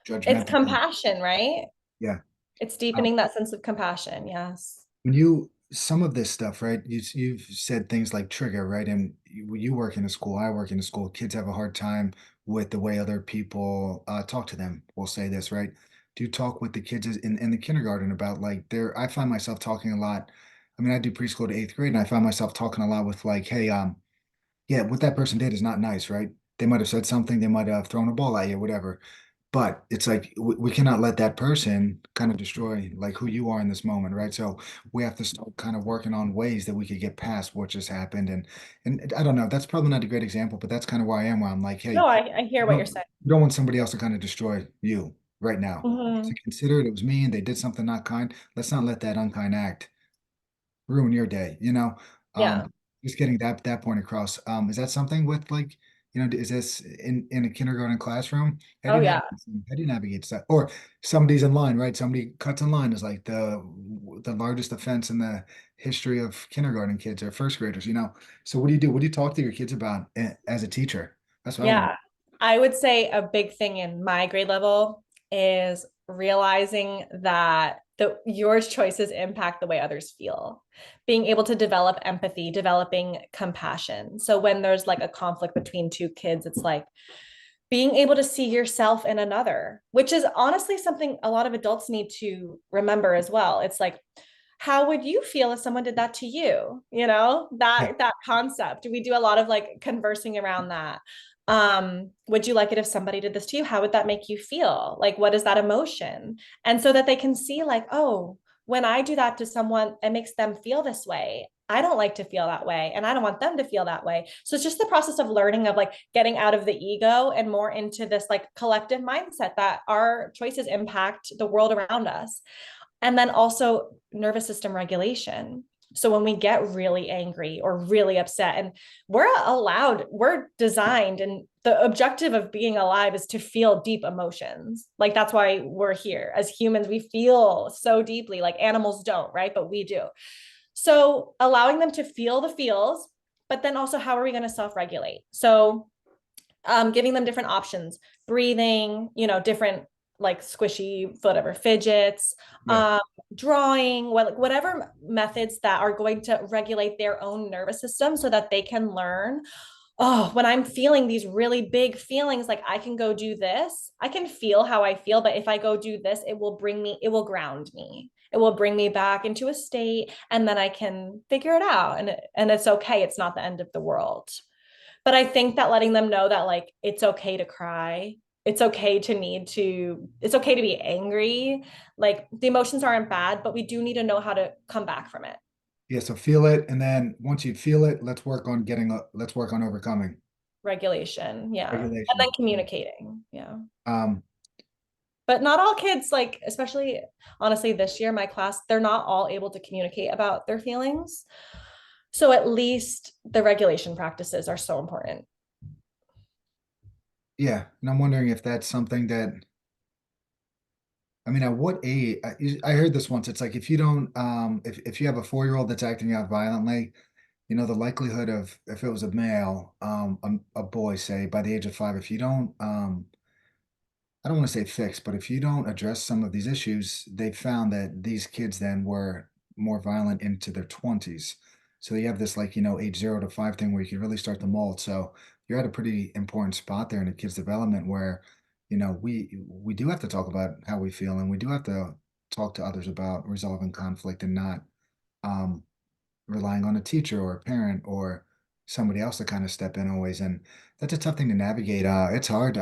It's judgmental. compassion, right? Yeah. It's Um, deepening that sense of compassion. Yes. when you some of this stuff, right? You've said things like trigger, right? And you work in a school, I work in a school. Kids have a hard time with the way other people talk to them. We'll say this, right? Do you talk with the kids in the kindergarten about like their? I find myself talking a lot. I mean, I do preschool to eighth grade, and I find myself talking a lot with like, hey, yeah, what that person did is not nice, right? They might have said something, they might have thrown a ball at you, whatever. But it's like we cannot let that person kind of destroy like who you are in this moment, right? So we have to start kind of working on ways that we could get past what just happened. And I don't know, that's probably not a great example, but that's kind of where I am, where I'm like, No, hey, I hear what you're saying. you don't want somebody else to kind of destroy you right now. So Mhm. consider it, it was me and they did something not kind. Let's not let that unkind act ruin your day, you know? Yeah. Just getting that point across. Is that something with like is this in a kindergarten classroom? Oh yeah. How do you navigate that? Or somebody's in line, right? Somebody cuts in line is like the largest offense in the history of kindergarten kids or first graders, So what do you do? What do you talk to your kids about as a teacher? That's what I want to. Yeah. I would say a big thing in my grade level is realizing that your choices impact the way others feel. Being able to develop empathy, developing compassion. So when there's like a conflict between two kids, it's like being able to see yourself in another, which is honestly something a lot of adults need to remember as well. It's like, how would you feel if someone did that to you? Yeah. That concept. We do a lot of like conversing around that. Would you like it if somebody did this to you? How would that make you feel? Like, what is that emotion? And so that they can see, like, oh, when I do that to someone, it makes them feel this way. I don't like to feel that way, and I don't want them to feel that way. So it's just the process of learning, of like getting out of the ego and more into this like collective mindset that our choices impact the world around us. And then also nervous system regulation. So when we get really angry or really upset, and we're designed, and the objective of being alive is to feel deep emotions. Like that's why we're here as humans. We feel so deeply, like animals don't, right? But we do. So allowing them to feel the feels, but then also how are we going to self-regulate? So giving them different options, breathing, different like squishy, whatever, fidgets, Yeah. um, drawing, whatever methods that are going to regulate their own nervous system so that they can learn, oh, when I'm feeling these really big feelings, like I can go do this. I can feel how I feel, but if I go do this, it will ground me. It will bring me back into a state, and then I can figure it out. And it's okay. It's not the end of the world. But I think that letting them know that like it's okay to cry, it's okay to be angry. Like the emotions aren't bad, but we do need to know how to come back from it. Yeah. So feel it, and then once you feel it, let's work on overcoming Regulation, yeah. And then regulation. communicating, yeah. Um, But not all kids, like, especially honestly, this year, my class, they're not all able to communicate about their feelings. So at least the regulation practices are so important. yeah, and I'm wondering if that's something that at what age? I heard this once. It's like if you don't, if you have a 4-year-old that's acting out violently, the likelihood of if it was a male, a boy, say by the age of 5, if you don't, I don't want to say fix, but if you don't address some of these issues, they found that these kids then were more violent into their 20s. So you have this like, age 0 to 5 thing where you can really start to mold. So you're at a pretty important spot there in a kid's development where, we do have to talk about how we feel, and we do have to talk to others about resolving conflict and not um relying on a teacher or a parent or somebody else to kind of step in always. And that's a tough thing to navigate. It's hard.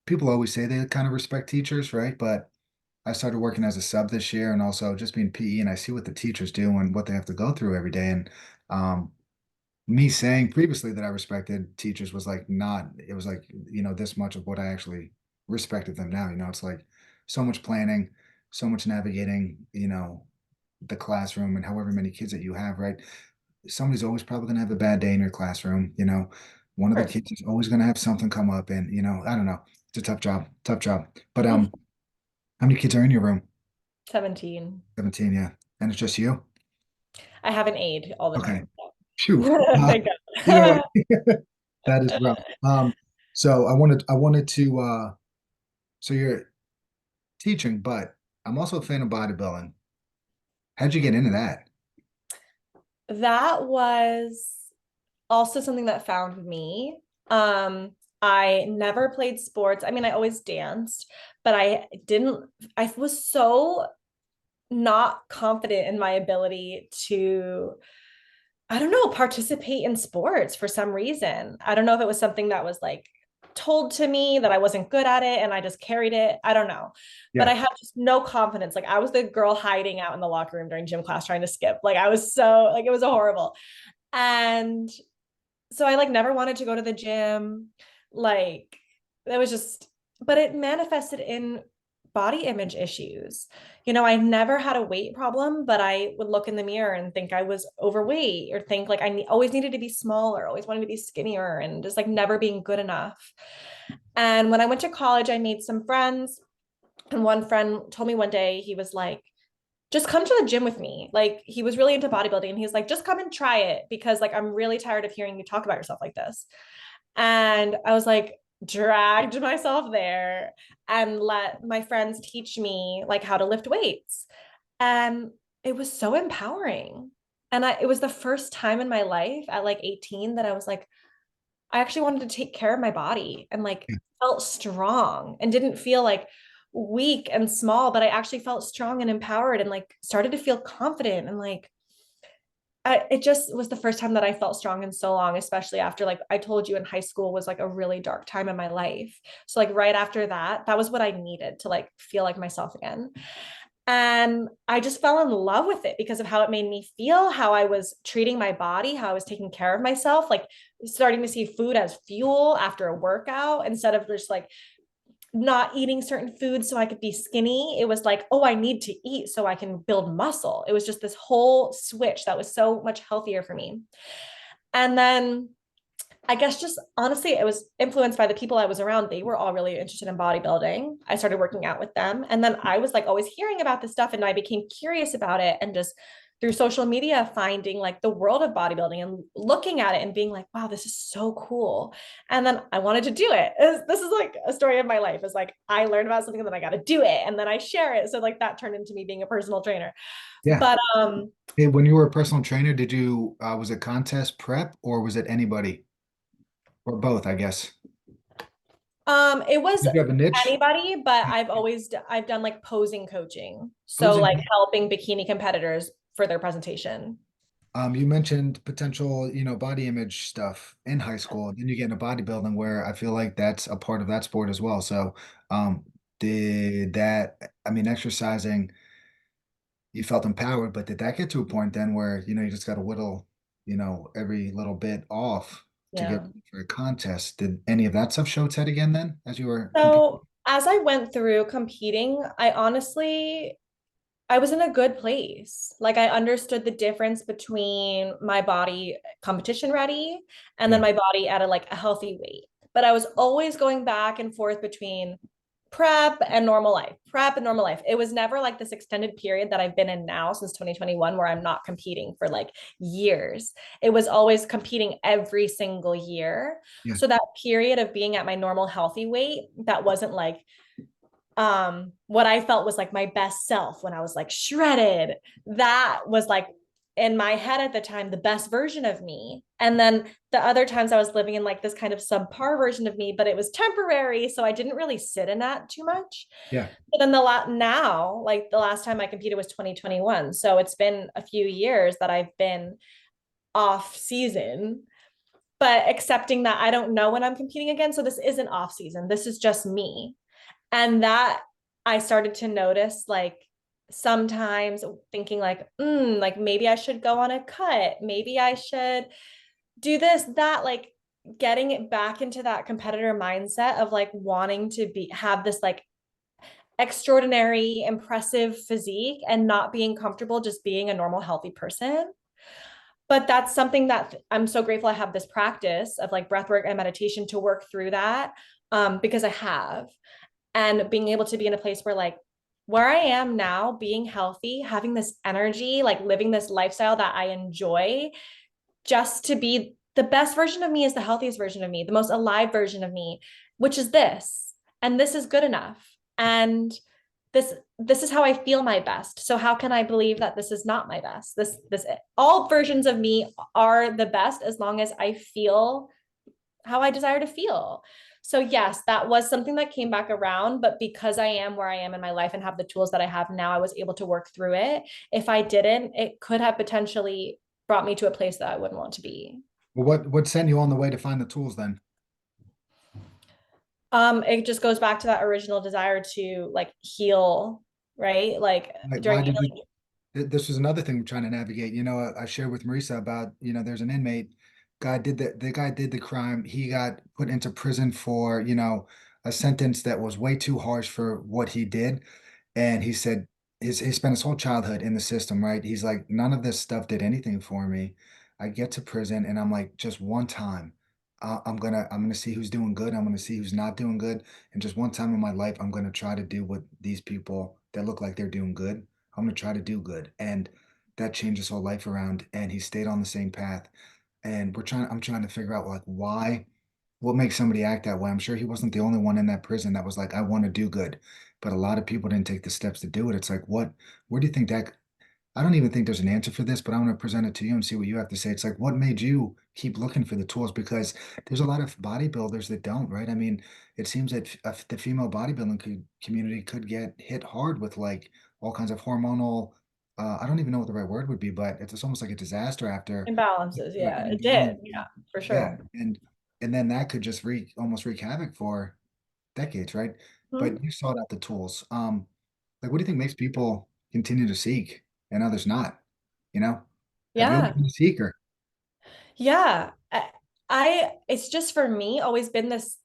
People always say they kind of respect teachers, right? But I started working as a sub this year and also just being PE, and I see what the teachers do and what they have to go through every day. And um, me saying previously that I respected teachers was like not, it was like, this much of what I actually respected them now. It's like so much planning, so much navigating, the classroom and however many kids that you have, right? Somebody's always probably going to have a bad day in your classroom. One of the Of kids is always going to have something come up, and I don't know. It's a tough job, tough job. But course. how many kids are in your room? 17. 17, yeah. And it's just you? I have an aide all the Okay. time. Phew. Thank Yeah, God. that is rough. So I wanted to so you're teaching, but I'm also a fan of bodybuilding. How'd you get into that? That was also something that found me. I never played sports. I mean, I always danced, but I was so not confident in my ability to, I don't know, participate in sports for some reason. I don't know if it was something that was like told to me that I wasn't good at it and I just carried it. I don't know. But I Yeah. had just no confidence. Like I was the girl hiding out in the locker room during gym class trying to skip. Like I was so like it was horrible. And so I like never wanted to go to the gym. Like it was just, but it manifested in body image issues. I never had a weight problem, but I would look in the mirror and think I was overweight, or think like always needed to be smaller, always wanted to be skinnier, and just like never being good enough. And when I went to college, I made some friends. And one friend told me one day, he was like, just come to the gym with me. Like, he was really into bodybuilding, and he's like, just come and try it, because like I'm really tired of hearing you talk about yourself like this. And I was like, dragged myself there and let my friends teach me like how to lift weights. And it was so empowering. And it was the first time in my life at like 18 that I was like, I actually wanted to take care of my body, and like felt strong and didn't feel like weak and small, but I actually felt strong and empowered, and like started to feel confident, and like it just was the first time that I felt strong in so long, especially after, like I told you, in high school was like a really dark time in my life. So like right after that, that was what I needed to like feel like myself again. And I just fell in love with it because of how it made me feel, how I was treating my body, how I was taking care of myself, like starting to see food as fuel after a workout instead of just like not eating certain foods so I could be skinny. It was like, oh, I need to eat so I can build muscle. It was just this whole switch that was so much healthier for me. And then I guess just honestly, it was influenced by the people I was around. They were all really interested in bodybuilding. I started working out with them. And then I was like always hearing about this stuff, and I became curious about it. And just through social media, finding like the world of bodybuilding and looking at it and being like, wow, this is so cool. And then I wanted to do it. This is like a story of my life. It's like I learned about something and then I got to do it. And then I share it. So like that turned into me being a personal trainer. Yeah. But Hey, when you were a personal trainer, did you was it contest prep or was it anybody or both, I guess? It was Did you have a niche? anybody, but I've done like posing coaching. So like Posing. helping bikini competitors for their presentation. You mentioned potential, body image stuff in high school. Then you get into bodybuilding where I feel like that's a part of that sport as well. So, did that, I mean, exercising, you felt empowered, but did that get to a point then where, you just got to whittle, every little bit off to get Yeah. ready for a contest? Did any of that stuff show its head again then as you were competing? So as I went through competing, I was in a good place. Like I understood the difference between my body competition ready and then Yeah. my body at a healthy weight. But I was always going back and forth between prep and normal life, prep and normal life. It was never like this extended period that I've been in now since 2021 where I'm not competing for like years. It was always competing every single year. Yeah. So that period of being at my normal healthy weight, that wasn't like what I felt was like my best self when I was like shredded. That was like in my head at the time the best version of me. And then the other times I was living in like this kind of subpar version of me, but it was temporary, so I didn't really sit in that too much. Yeah. But then now, like the last time I competed was 2021, so it's been a few years that I've been off season, but accepting that I don't know when I'm competing again, so this isn't off season, this is just me. And that I started to notice, like sometimes thinking like maybe I should go on a cut, maybe I should do this, that, like getting it back into that competitor mindset of like wanting to have this like extraordinary impressive physique and not being comfortable just being a normal healthy person. But that's something that I'm so grateful I have this practice of like breath work and meditation to work through that, because I have. And being able to be in a place where I am now, being healthy, having this energy, like living this lifestyle that I enjoy, just to be the best version of me is the healthiest version of me, the most alive version of me, which is this. And this is good enough. And this is how I feel my best. So how can I believe that this is not my best? This all versions of me are the best as long as I feel how I desire to feel. So yes, that was something that came back around, but because I am where I am in my life and have the tools that I have now, I was able to work through it. If I didn't, it could have potentially brought me to a place that I wouldn't want to be. Well, what sent you on the way to find the tools then? It just goes back to that original desire to like heal, right? Like Like, during why did you? healing. This was another thing we're trying to navigate. I shared with Marisa about, there's an inmate, the guy did the crime. He got put into prison for, a sentence that was way too harsh for what he did. And he said he spent his whole childhood in the system, right? He's like, none of this stuff did anything for me. I get to prison and I'm like, just one time, I'm gonna see who's doing good. I'm gonna see who's not doing good. And just one time in my life, I'm gonna try to do what these people that look like they're doing good. I'm gonna try to do good. And that changed his whole life around. And he stayed on the same path. And I'm trying to figure out like why, what makes somebody act that way. I'm sure he wasn't the only one in that prison that was like, I want to do good. But a lot of people didn't take the steps to do it. It's like, where do you think that, I don't even think there's an answer for this, but I want to present it to you and see what you have to say. It's like, what made you keep looking for the tools? Because there's a lot of bodybuilders that don't, right? I mean, it seems that the female bodybuilding community could get hit hard with like all kinds of hormonal, I don't even know what the right word would be, but it's almost like a disaster after Imbalances. like Yeah, an it did. imbalance. Yeah, for Yeah, sure. and then that could just almost wreak havoc for decades, right? Hmm. But you sought out the tools. Like what do you think makes people continue to seek and others not? You know, have you always Yeah. been a seeker? Yeah. It's just for me always been this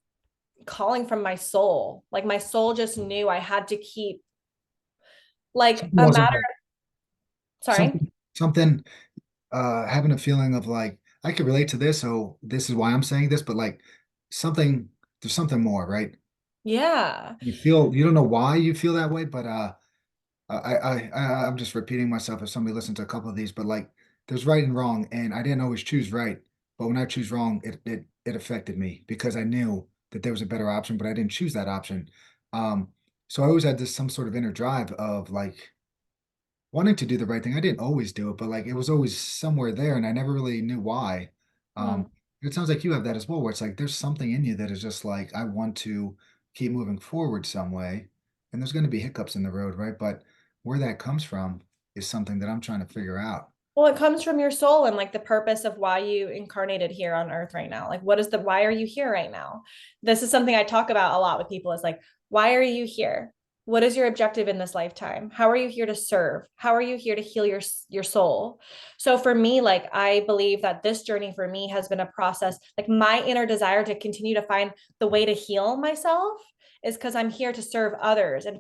calling from my soul. Like my soul just knew I had to keep like Something a wasn't matter, right. sorry. Something having a feeling of like I could relate to this, so this is why I'm saying this, but like something there's something more, right? Yeah. You don't know why you feel that way, but I'm just repeating myself if somebody listened to a couple of these, but like there's right and wrong, and I didn't always choose right. But when I choose wrong, it affected me because I knew that there was a better option, but I didn't choose that option. Um, so I always had this some sort of inner drive of like wanting to do the right thing. I didn't always do it, but like it was always somewhere there, and I never really knew why. Hmm. It sounds like you have that as well, where it's like there's something in you that is just like I want to keep moving forward some way, and there's going to be hiccups in the road, right? But where that comes from is something that I'm trying to figure out. Well, it comes from your soul and like the purpose of why you incarnated here on earth right now. Like, what is the why are you here right now? This is something I talk about a lot with people is like, why are you here? What is your objective in this lifetime? How are you here to serve? How are you here to heal your soul? So for me, like I believe that this journey for me has been a process. Like my inner desire to continue to find the way to heal myself is because I'm here to serve others and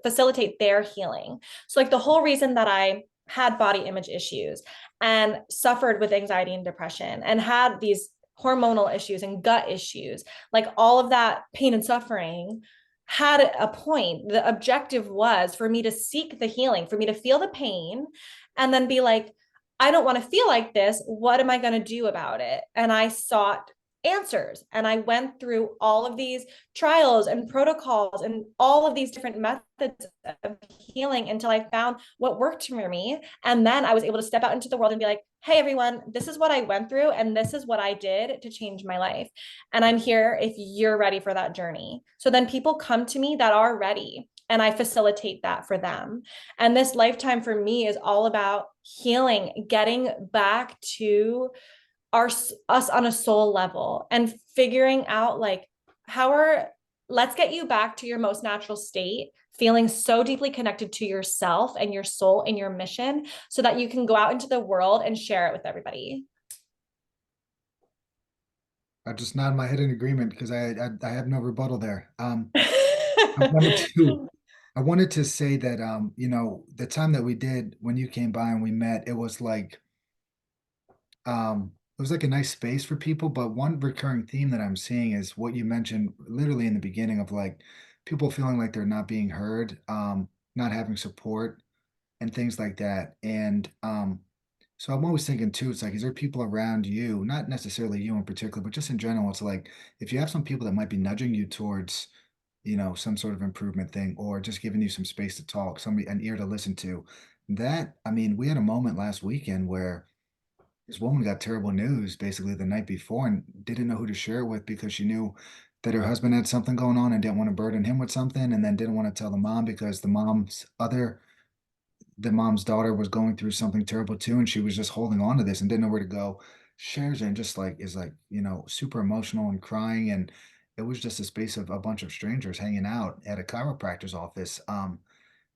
facilitate their healing. So like the whole reason that I had body image issues and suffered with anxiety and depression and had these hormonal issues and gut issues, like all of that pain and suffering had a point. The objective was for me to seek the healing, for me to feel the pain and then be like, I don't want to feel like this. What am I going to do about it? And I sought answers and I went through all of these trials and protocols and all of these different methods of healing until I found what worked for me. And then I was able to step out into the world and be like, hey, everyone, this is what I went through and this is what I did to change my life. And I'm here if you're ready for that journey. So then people come to me that are ready and I facilitate that for them. And this lifetime for me is all about healing, getting back to our us on a soul level and figuring out like how are let's get you back to your most natural state, feeling so deeply connected to yourself and your soul and your mission so that you can go out into the world and share it with everybody. I just nod my head in agreement because I have no rebuttal there. I wanted to I wanted to say that the time that we did when you came by and we met, it was like a nice space for people, but one recurring theme that I'm seeing is what you mentioned literally in the beginning of like people feeling like they're not being heard, not having support and things like that. And so I'm always thinking too, it's like, is there people around you, not necessarily you in particular, but just in general, it's like if you have some people that might be nudging you towards, some sort of improvement thing or just giving you some space to talk, somebody an ear to listen to. That, I mean, we had a moment last weekend where this woman got terrible news basically the night before and didn't know who to share it with because she knew that her husband had something going on and didn't want to burden him with something and then didn't want to tell the mom because the mom's daughter was going through something terrible too and she was just holding on to this and didn't know where to go. Shares it and just like is like, super emotional and crying and it was just a space of a bunch of strangers hanging out at a chiropractor's office.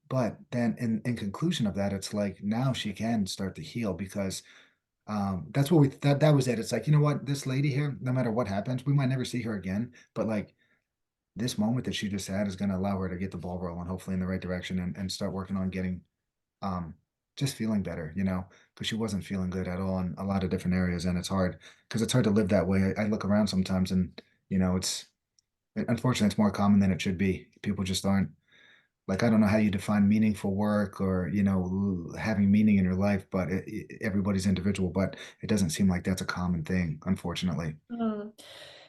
But then in conclusion of that, it's like now she can start to heal because that's what that was it. It's like, you know what, this lady here, no matter what happens, we might never see her again, but like this moment that she just had is going to allow her to get the ball rolling, hopefully in the right direction, and start working on getting um just feeling better, because she wasn't feeling good at all in a lot of different areas. And it's hard because it's hard to live that way. I look around sometimes and it's unfortunately it's more common than it should be. People just aren't like, I don't know how you define meaningful work or having meaning in your life, but everybody's individual, but it doesn't seem like that's a common thing, unfortunately. Mm.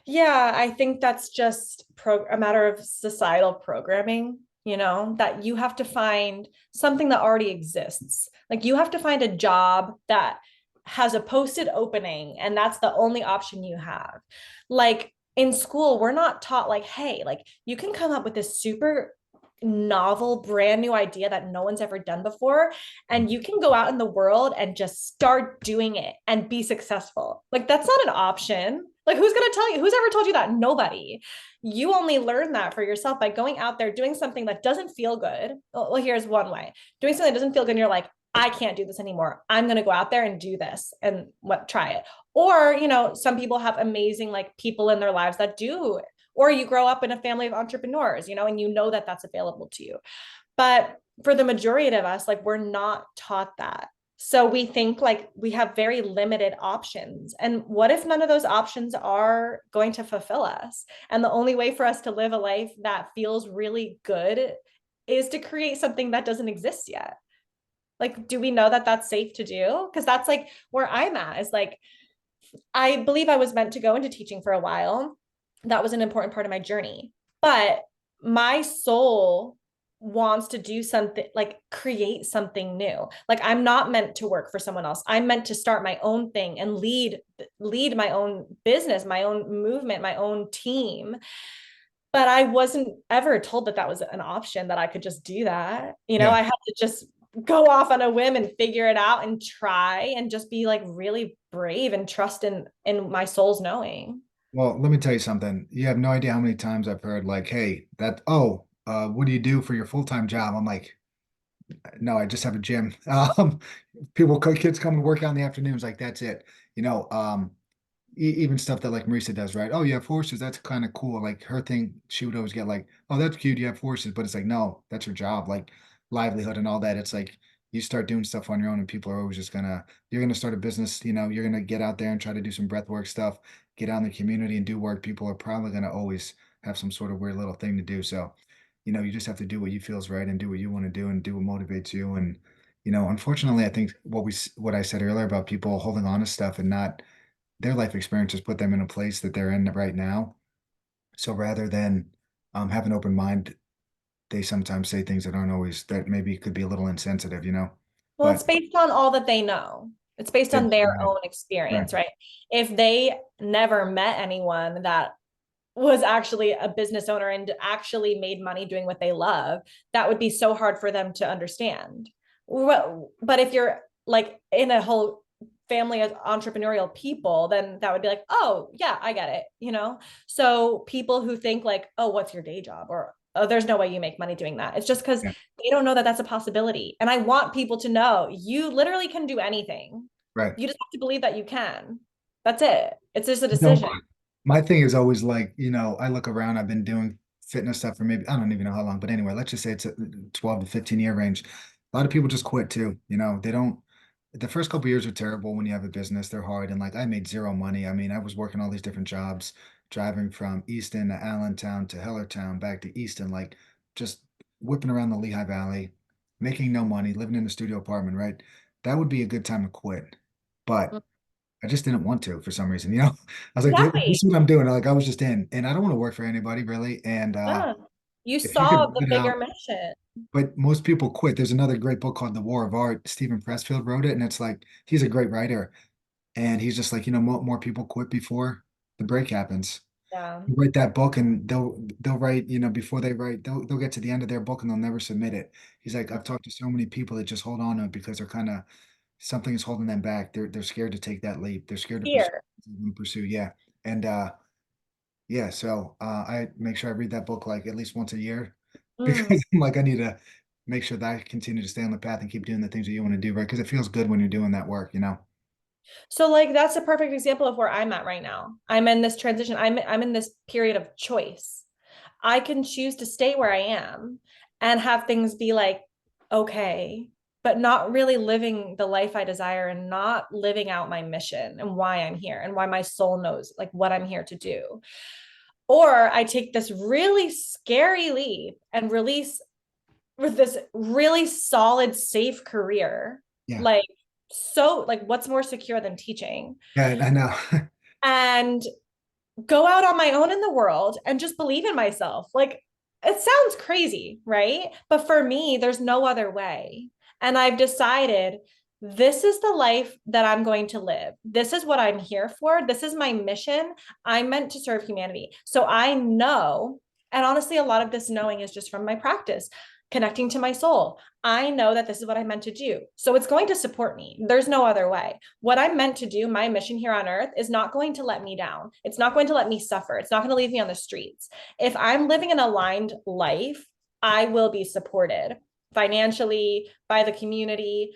Yeah, I think that's just a matter of societal programming, that you have to find something that already exists. Like you have to find a job that has a posted opening, and that's the only option you have. Like in school, we're not taught, like, hey, like you can come up with this super novel, brand new idea that no one's ever done before, and you can go out in the world and just start doing it and be successful. Like that's not an option. Like who's going to tell you? Who's ever told you that? Nobody. You only learn that for yourself by going out there doing something that doesn't feel good. Well, here's one way: doing something that doesn't feel good and you're like, I can't do this anymore. I'm going to go out there and do this and try it. Or, some people have amazing like people in their lives that do, or you grow up in a family of entrepreneurs, and that that's available to you. But for the majority of us, like we're not taught that. So we think like we have very limited options. And what if none of those options are going to fulfill us? And the only way for us to live a life that feels really good is to create something that doesn't exist yet. Like, do we know that that's safe to do? Because that's like where I'm at, is like, I believe I was meant to go into teaching for a while. That was an important part of my journey. But my soul wants to do something, like create something new. Like I'm not meant to work for someone else. I'm meant to start my own thing and lead my own business, my own movement, my own team. But I wasn't ever told that that was an option, that I could just do that. Yeah. I had to just go off on a whim and figure it out and try and just be like really brave and trust in my soul's knowing. Well, let me tell you something. You have no idea how many times I've heard like, hey, what do you do for your full-time job? I'm like, no, I just have a gym. Kids come and work out in the afternoons, like that's it. Even stuff that like Marisa does, right? Oh, you have horses. That's kind of cool. Like her thing, she would always get like, oh, that's cute. You have horses, but it's like, no, that's her job, like livelihood and all that. It's like you start doing stuff on your own, and people are always just you're gonna start a business. You're gonna get out there and try to do some breath work stuff, get out in the community and do work. People are probably gonna always have some sort of weird little thing to do. So, you just have to do what you feels right and do what you want to do and do what motivates you. And unfortunately, I think what I said earlier about people holding on to stuff and not their life experiences put them in a place that they're in right now. So rather than have an open mind, they sometimes say things that aren't always that maybe could be a little insensitive. Well, But it's based on all that they know. It's based on it's their right, own right, experience, right? If they never met anyone that was actually a business owner and actually made money doing what they love, that would be so hard for them to understand. But if you're like in a whole family of entrepreneurial people, then that would be like, oh, yeah, I get it. So people who think like, oh, what's your day job? Or, oh, there's no way you make money doing that. It's just because yeah, they don't know that that's a possibility. And I want people to know you literally can do anything. right. You just have to believe that you can. That's it. It's just a No, decision. my thing is always like, I look around, I've been doing fitness stuff for maybe, I don't even know how long, but anyway, let's just say it's a 12 to 15 year range. A lot of people just quit too. They don't, the first couple years are terrible when you have a business. They're hard. And like I made zero money. I mean, I was working all these different jobs, driving from Easton to Allentown to Hellertown, back to Easton, like just whipping around the Lehigh Valley, making no money, living in a studio apartment, right? That would be a good time to quit. But I just didn't want to for some reason. I was like, this Exactly. is what I'm doing. Like I was just in, and I don't want to work for anybody really. And Yeah. You if you saw could the get bigger out, mission. but most people quit. There's another great book called The War of Art. Stephen Pressfield wrote it, and it's like he's a great writer, and he's just like, more people quit before the break happens. Yeah. You write that book, and they'll write, before they write, they'll get to the end of their book and they'll never submit it. He's like, I've talked to so many people that just hold on to it because they're kind of something is holding them back. They're scared to take that leap. They're scared to Fear. pursue. Yeah. And yeah, so I make sure I read that book like at least once a year Mm. because I'm like I need to make sure that I continue to stay on the path and keep doing the things that you want to do, right? Because it feels good when you're doing that work. So like that's a perfect example of where I'm at right now. I'm in this transition. I'm in this period of choice. I can choose to stay where I am and have things be like, okay, but not really living the life I desire and not living out my mission and why I'm here and why my soul knows like what I'm here to do. Or I take this really scary leap and release with this really solid, safe career. Yeah. Like, so, like, what's more secure than teaching? Yeah, I know. And go out on my own in the world and just believe in myself. Like, it sounds crazy, right? But for me, there's no other way. And I've decided this is the life that I'm going to live. This is what I'm here for. This is my mission. I'm meant to serve humanity. So I know, and honestly, a lot of this knowing is just from my practice, connecting to my soul. I know that this is what I'm meant to do. So it's going to support me. There's no other way. What I'm meant to do, my mission here on earth, is not going to let me down. It's not going to let me suffer. It's not going to leave me on the streets. If I'm living an aligned life, I will be supported financially, by the community,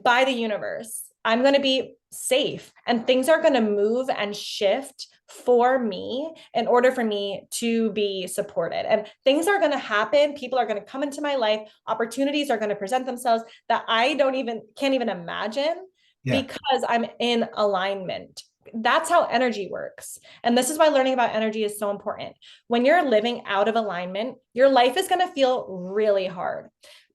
by the universe. I'm going to be safe and things are going to move and shift for me in order for me to be supported. And things are going to happen. People are going to come into my life. Opportunities are going to present themselves that I can't even imagine Yeah. because I'm in alignment. That's how energy works. And this is why learning about energy is so important. When you're living out of alignment, your life is going to feel really hard.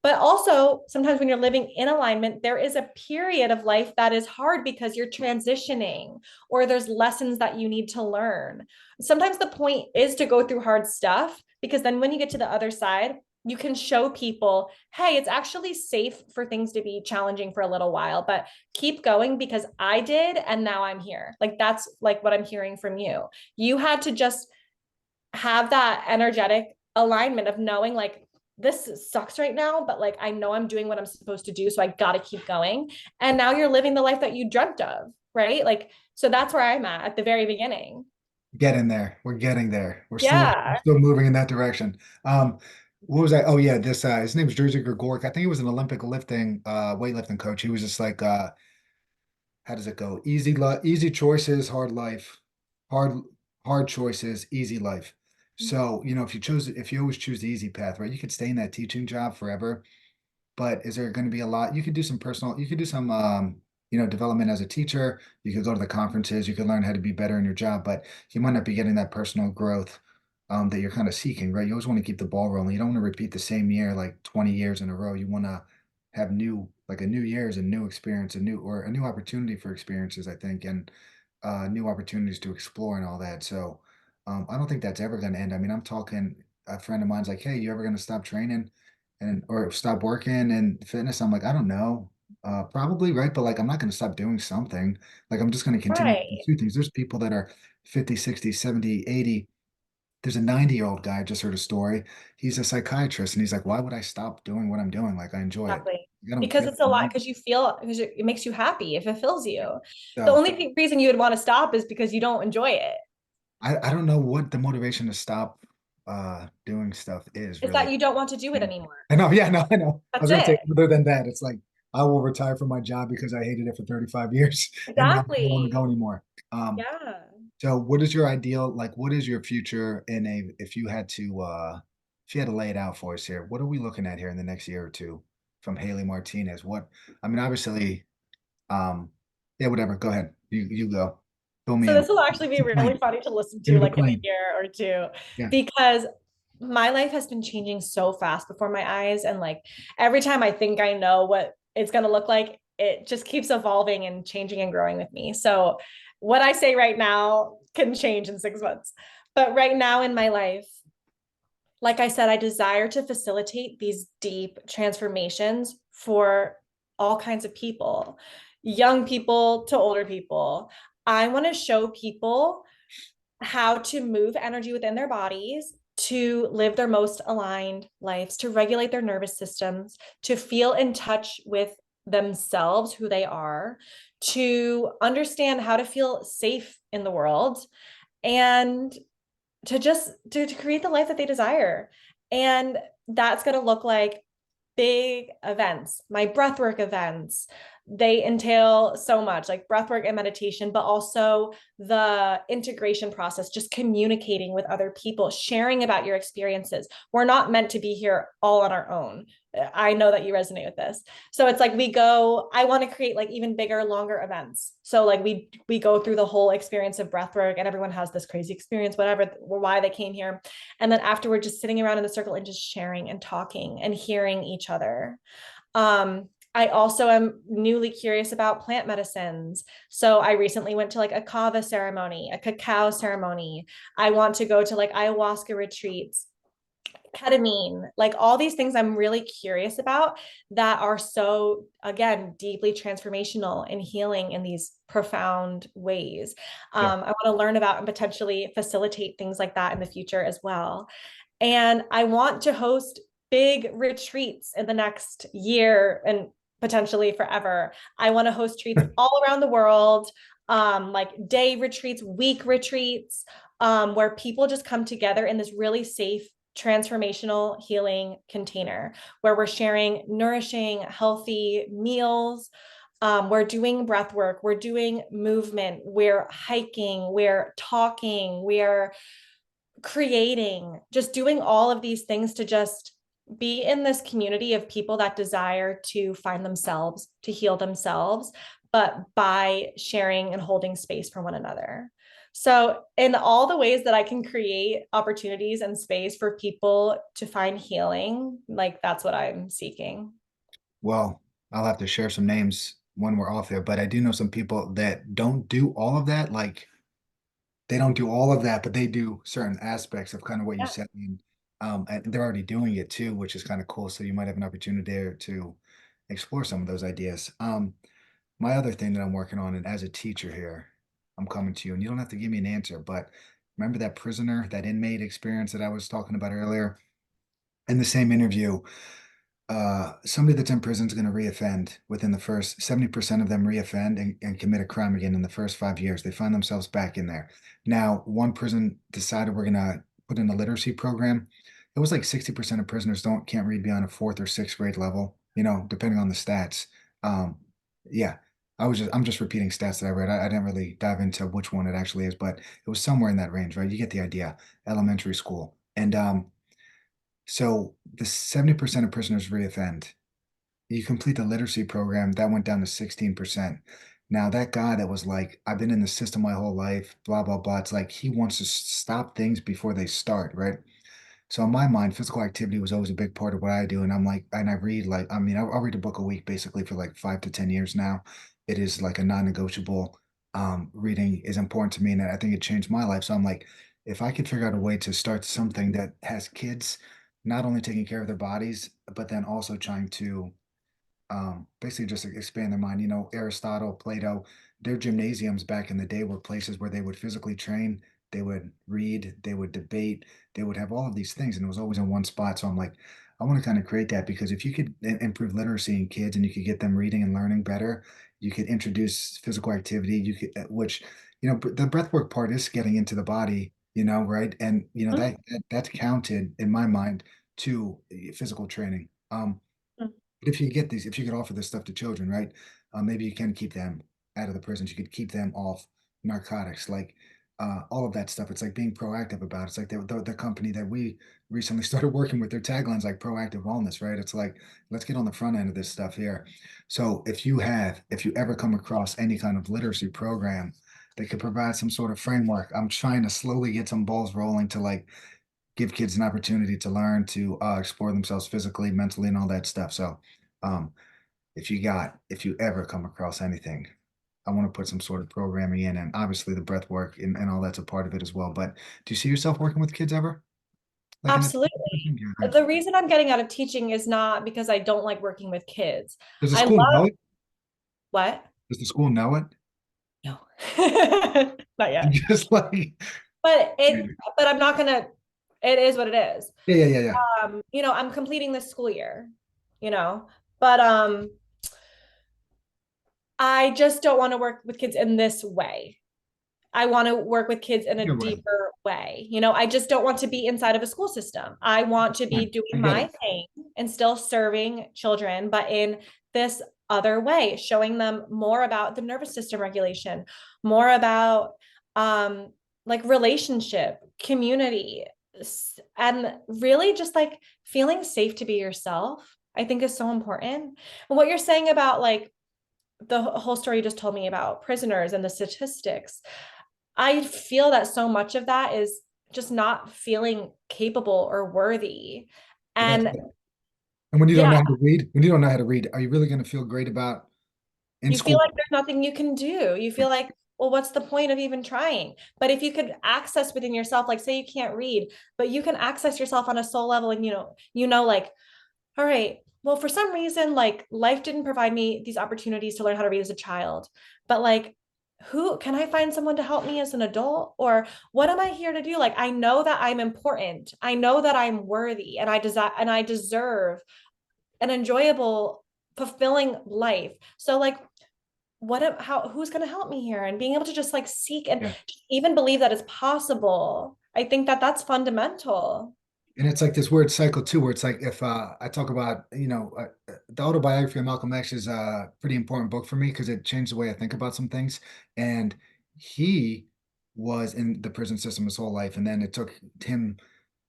But also, sometimes when you're living in alignment, there is a period of life that is hard because you're transitioning or there's lessons that you need to learn. Sometimes the point is to go through hard stuff because then when you get to the other side, you can show people, hey, it's actually safe for things to be challenging for a little while, but keep going because I did and now I'm here. Like that's like what I'm hearing from you. You had to just have that energetic alignment of knowing like this sucks right now, but like I know I'm doing what I'm supposed to do, so I got to keep going. And now you're living the life that you dreamt of, right? Like so that's where I'm at the very beginning. Getting there. We're getting there. We're Yeah. still moving in that direction. What was that? Oh yeah, this his name's Jerzy Gregorek. I think he was an Olympic lifting weightlifting coach. He was just like how does it go? Easy choices, hard life. Hard hard choices, easy life. So, if you always choose the easy path, right? You could stay in that teaching job forever. But is there going to be a lot? You could do some, development as a teacher. You could go to the conferences. You could learn how to be better in your job, but you might not be getting that personal growth that you're kind of seeking, right? You always want to keep the ball rolling. You don't want to repeat the same year like 20 years in a row. You want to have like a new year's a new experience, a new opportunity for experiences, I think, and new opportunities to explore and all that. So I don't think that's ever going to end. I mean, I'm talking a friend of mine's like, hey, you ever going to stop training and or stop working and fitness? I'm like, I don't know. Probably, right? But like, I'm not going to stop doing something. Like, I'm just going to continue to Right. do things. There's people that are 50, 60, 70, 80. There's a 90-year-old guy, I just heard a story. He's a psychiatrist and he's like, why would I stop doing what I'm doing? Like, I enjoy it. Exactly. I don't Because care. it's a lot, because you feel, because it makes you happy, it fulfills you. The So only reason you would want to stop is because you don't enjoy it. I don't know what the motivation to stop doing stuff is It's that really. you don't want to do it Yeah. anymore. I know, yeah, no, I know. I That's was gonna say it. other than that, it's like I will retire from my job because I hated it for 35 years and now I don't want to Exactly. go anymore. Um, Yeah. so what is your ideal, like what is your future if you had to lay it out for us here, what are we looking at here in the next year or two from Haley Martinez? I mean, obviously, um, yeah, whatever. Go ahead. You go. Fill me So in. this will actually be Keep really playing. funny to listen Give to me the like in a plane. year or two Yeah. because my life has been changing so fast before my eyes and like every time I think I know what it's going to look like, it just keeps evolving and changing and growing with me. So what I say right now can change in 6 months. But right now in my life, like I said, I desire to facilitate these deep transformations for all kinds of people, young people to older people. I want to show people how to move energy within their bodies to live their most aligned lives, to regulate their nervous systems, to feel in touch with themselves, who they are, to understand how to feel safe in the world, and to just to create the life that they desire. And that's going to look like big events, my breathwork events, they entail so much, like breath work and meditation, but also the integration process, just communicating with other people, sharing about your experiences. We're not meant to be here all on our own. I know that you resonate with this. So it's like I want to create like even bigger, longer events. So like we go through the whole experience of breath work, and everyone has this crazy experience, whatever, why they came here. And then after, we're just sitting around in the circle and just sharing and talking and hearing each other. I also am newly curious about plant medicines. So I recently went to like a kava ceremony, a cacao ceremony. I want to go to like ayahuasca retreats, ketamine, like all these things I'm really curious about that are so, again, deeply transformational and healing in these profound ways. Yeah. I want to learn about and potentially facilitate things like that in the future as well. And I want to host big retreats in the next year and potentially forever. I want to host retreats all around the world, like day retreats, week retreats, where people just come together in this really safe, transformational healing container where we're sharing nourishing, healthy meals. We're doing breath work, we're doing movement, we're hiking, we're talking, we're creating, just doing all of these things to just be in this community of people that desire to find themselves, to heal themselves, but by sharing and holding space for one another. So, in all the ways that I can create opportunities and space for people to find healing, like that's what I'm seeking. Well, I'll have to share some names when we're off there, but I do know some people that don't do all of that. Like they don't do all of that, but they do certain aspects of kind of what you Yeah, said. And they're already doing it too, which is kind of cool. So you might have an opportunity there to explore some of those ideas. My other thing that I'm working on, and as a teacher here, I'm coming to you, and you don't have to give me an answer, but remember that prisoner, that inmate experience that I was talking about earlier? In the same interview, somebody that's in prison is going to reoffend within the first 70% of them reoffend and commit a crime again in the first 5 years. They find themselves back in there. Now, one prison decided we're going to put in a literacy program. It was like 60% of prisoners can't read beyond a fourth or sixth grade level, depending on the stats. Um, yeah, I'm just repeating stats that I read. I didn't really dive into which one it actually is, but it was somewhere in that range, right? You get the idea. Elementary school. And so the 70% of prisoners reoffend. You complete the literacy program, that went down to 16%. Now, that guy that was like, I've been in the system my whole life, blah, blah, blah. It's like he wants to stop things before they start, right? So in my mind, physical activity was always a big part of what I do. And I'm like, and I read like, I mean, I'll read a book a week basically for like 5 to 10 years now. It is like a non-negotiable. Reading is important to me, and I think it changed my life. So I'm like, if I could figure out a way to start something that has kids not only taking care of their bodies, but then also trying to basically just expand their mind. Aristotle, Plato, their gymnasiums back in the day were places where they would physically train, they would read, they would debate, they would have all of these things, and it was always in one spot. So I'm like, I want to kind of create that because if you could improve literacy in kids and you could get them reading and learning better, you could introduce physical activity, you could, which, the breathwork part is getting into the body, right? And that's counted in my mind to physical training. But if you could offer this stuff to children, right? Maybe you can keep them out of the prisons. You could keep them off narcotics, like all of that stuff. It's like being proactive about it. It's like the company that we recently started working with, their tagline's like proactive wellness, right? It's like, let's get on the front end of this stuff here. So if you ever come across any kind of literacy program that could provide some sort of framework, I'm trying to slowly get some balls rolling to like give kids an opportunity to learn to explore themselves physically, mentally, and all that stuff. So, um, if you ever come across anything, I want to put some sort of programming in, and obviously the breath work and all that's a part of it as well. But do you see yourself working with kids ever? Like in a absolutely. yeah. The reason I'm getting out of teaching is not because I don't like working with kids. Does the I school love know it? what? Does the school know it? No. Not I'm yet. just like, But yeah, I'm not gonna, it is what it is. yeah, yeah, yeah. I'm completing this school year, you know, but I just don't want to work with kids in this way. I want to work with kids in a You're right. deeper way. I just don't want to be inside of a school system. I want to be Fine. doing I get my it. thing and still serving children, but in this other way, showing them more about the nervous system regulation, more about like relationship, community, and really just like feeling safe to be yourself, I think is so important. And what you're saying about like the whole story you just told me about prisoners and the statistics, I feel that so much of that is just not feeling capable or worthy. Well, that's And it. And when you don't yeah, know how to read, when you don't know how to read, are you really going to feel great about in you feel school? like there's nothing you can do. You feel like, well, what's the point of even trying? But if you could access within yourself, like say you can't read, but you can access yourself on a soul level and like, all right, well, for some reason, like life didn't provide me these opportunities to learn how to read as a child, but like, who can I find someone to help me as an adult? Or what am I here to do? Like, I know that I'm important. I know that I'm worthy and I deserve an enjoyable, fulfilling life. So like, who's going to help me here? And being able to just like seek and Yeah. even believe that it's possible. I think that that's fundamental. And it's like this weird cycle too, where it's like if I talk about, the autobiography of Malcolm X is a pretty important book for me because it changed the way I think about some things. And he was in the prison system his whole life, and then it took him,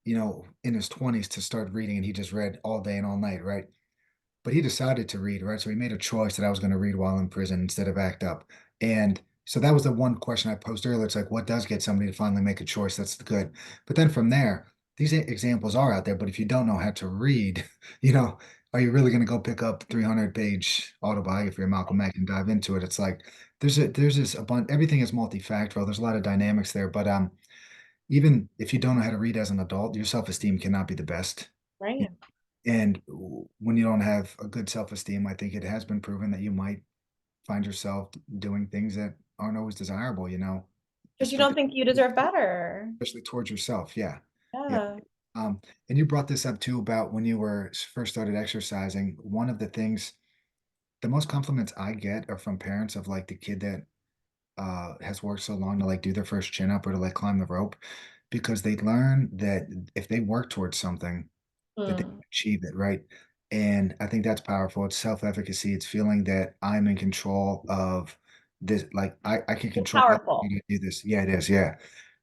in his 20s to start reading, and he just read all day and all night, right? But he decided to read, right? So he made a choice that I was going to read while in prison instead of act up. And so that was the one question I posed earlier. It's like, what does get somebody to finally make a choice? That's good. But then from there, these examples are out there. But if you don't know how to read, you know, are you really going to go pick up 300-page autobiography of Malcolm X and dive into it? It's like there's this a bunch. Everything is multifactorial. There's a lot of dynamics there. But even if you don't know how to read as an adult, your self-esteem cannot be the best. Right. And when you don't have a good self-esteem, I think it has been proven that you might find yourself doing things that aren't always desirable, Because you don't especially, think you deserve better. especially towards yourself. Yeah. Yeah. Yeah. Um, and you brought this up too about when you were first started exercising. One of the things, the most compliments I get are from parents of like the kid that has worked so long to like do their first chin up or to like climb the rope because they learn that if they work towards something, that they Hmm. achieve it, right? And I think that's powerful. It's self-efficacy. It's feeling that I'm in control of this. Like I can It's control how powerful. to do this. Yeah, it is. Yeah.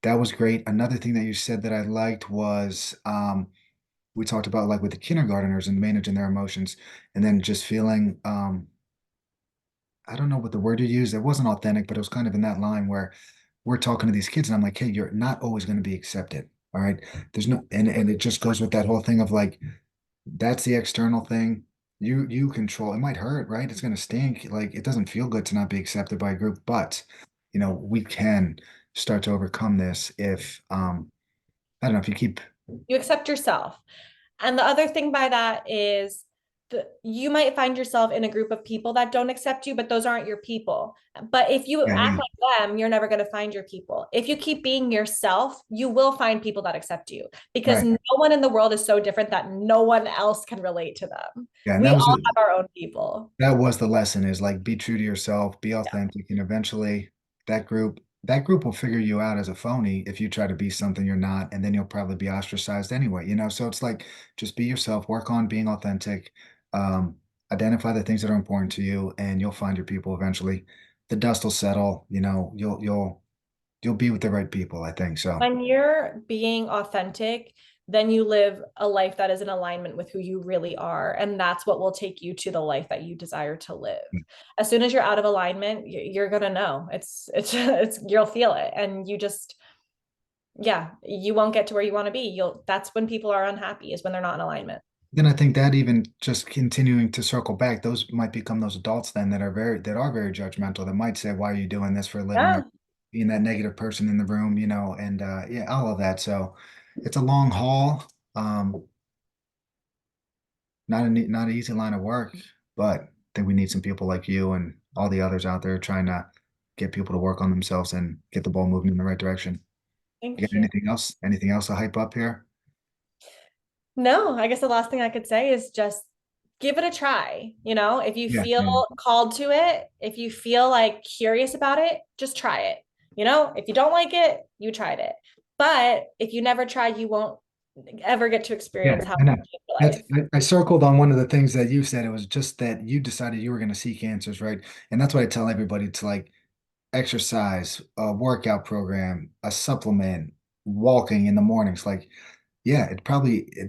That was great. Another thing that you said that I liked was we talked about like with the kindergarteners and managing their emotions and then just feeling I don't know what the word you used. It wasn't authentic, but it was kind of in that line where we're talking to these kids and I'm like, hey, you're not always going to be accepted. All right. There's no and it just goes with that whole thing of like that's the external thing. You control. It might hurt, right? It's gonna stink. Like it doesn't feel good to not be accepted by a group, but we can start to overcome this if I don't know if you keep You accept yourself. And the other thing by that is you might find yourself in a group of people that don't accept you, but those aren't your people. But if you yeah, act yeah, like them, you're never going to find your people. If you keep being yourself, you will find people that accept you because right. no one in the world is so different that no one else can relate to them. Yeah, and We all have our own people. that was the lesson is like be true to yourself, be authentic, and eventually that group will figure you out as a phony if you try to be something you're not, and then you'll probably be ostracized anyway. So it's like just be yourself, work on being authentic, um, identify the things that are important to you, and you'll find your people eventually. The dust will settle, you'll be with the right people, I think. So When you're being authentic, then you live a life that is in alignment with who you really are. And that's what will take you to the life that you desire to live. As soon as you're out of alignment, you're gonna know. It's you'll feel it. And you just, yeah, you won't get to where you want to be. That's when people are unhappy, is when they're not in alignment. then I think that even just continuing to circle back, those might become those adults then that are very judgmental, that might say, why are you doing this for a living? Or Yeah. being that negative person in the room, and yeah, all of that. So it's a long haul. Not an easy line of work, but I think we need some people like you and all the others out there trying to get people to work on themselves and get the ball moving in the right direction. You got Thank you. anything else? Anything else to hype up here? No, I guess the last thing I could say is just give it a try. If you Yeah, feel yeah. called to it, if you feel like curious about it, just try it. If you don't like it, you tried it. But if you never try, you won't ever get to Yeah, experience how I know. to change your life. I circled on one of the things that you said. It was just that you decided you were going to seek answers, right? And that's what I tell everybody to like exercise, a workout program, a supplement, walking in the mornings. Like, yeah, it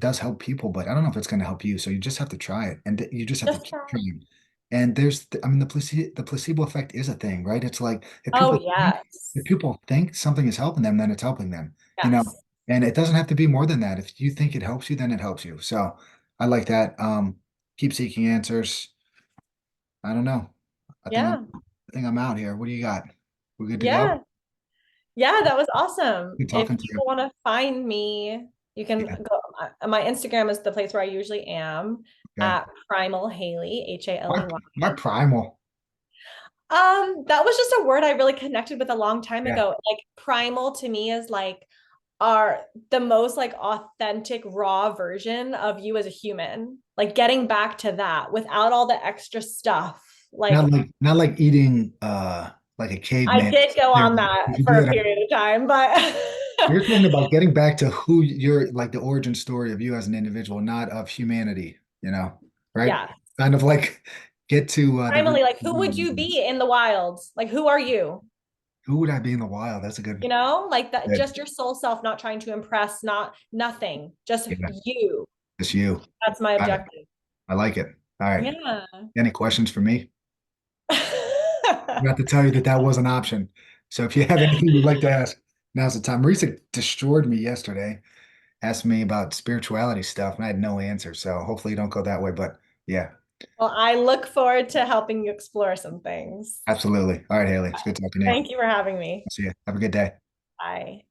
does help people, but I don't know if it's going to help you. So you just have to try it, and you just have to Just keep try. trying. And I mean, the placebo effect is a thing, right? It's like Oh, yes. if people think something is helping them, then it's helping them, you know. Yes. And it doesn't have to be more than that. If you think it helps you, then it helps you. So I like that. Keep seeking answers. I don't know. Yeah. I think I'm out here. What do you got? We good to go? Yeah. Yeah, that was awesome. Good If talking to you. people want to find me, you can Yeah. go. My Instagram is the place where I usually am Okay. at Primal Haley, My, Haley. my primal. That was just a word I really connected with a long time Yeah. ago. Like primal to me is like are the most like authentic raw version of you as a human. Like getting back to that without all the extra stuff. Like Not like eating like a I caveman. did go There, on that you for a did. period of time, but You're saying about getting back to who you're like the origin story of you as an individual, not of humanity, right? yeah. Kind of like get to the root. Primarily, like who would you be in the wild? Like who are you? Who would I be in the wild? That's a You know, like that, good, just your soul self, not trying to impress, not nothing, just yeah, you. it's you. That's my Got it. objective. I like it. All right. Yeah. Any questions for me? I forgot to tell you that that was an option. So if you have anything you'd like to ask, now's the time. Marisa destroyed me yesterday, asked me about spirituality stuff, and I had no answer. So hopefully you don't go that way. But yeah, Well, I look forward to helping you explore some things. absolutely. All right, Haley. It's good talking to you. Thank you for having me. See you. Have a good day. Bye.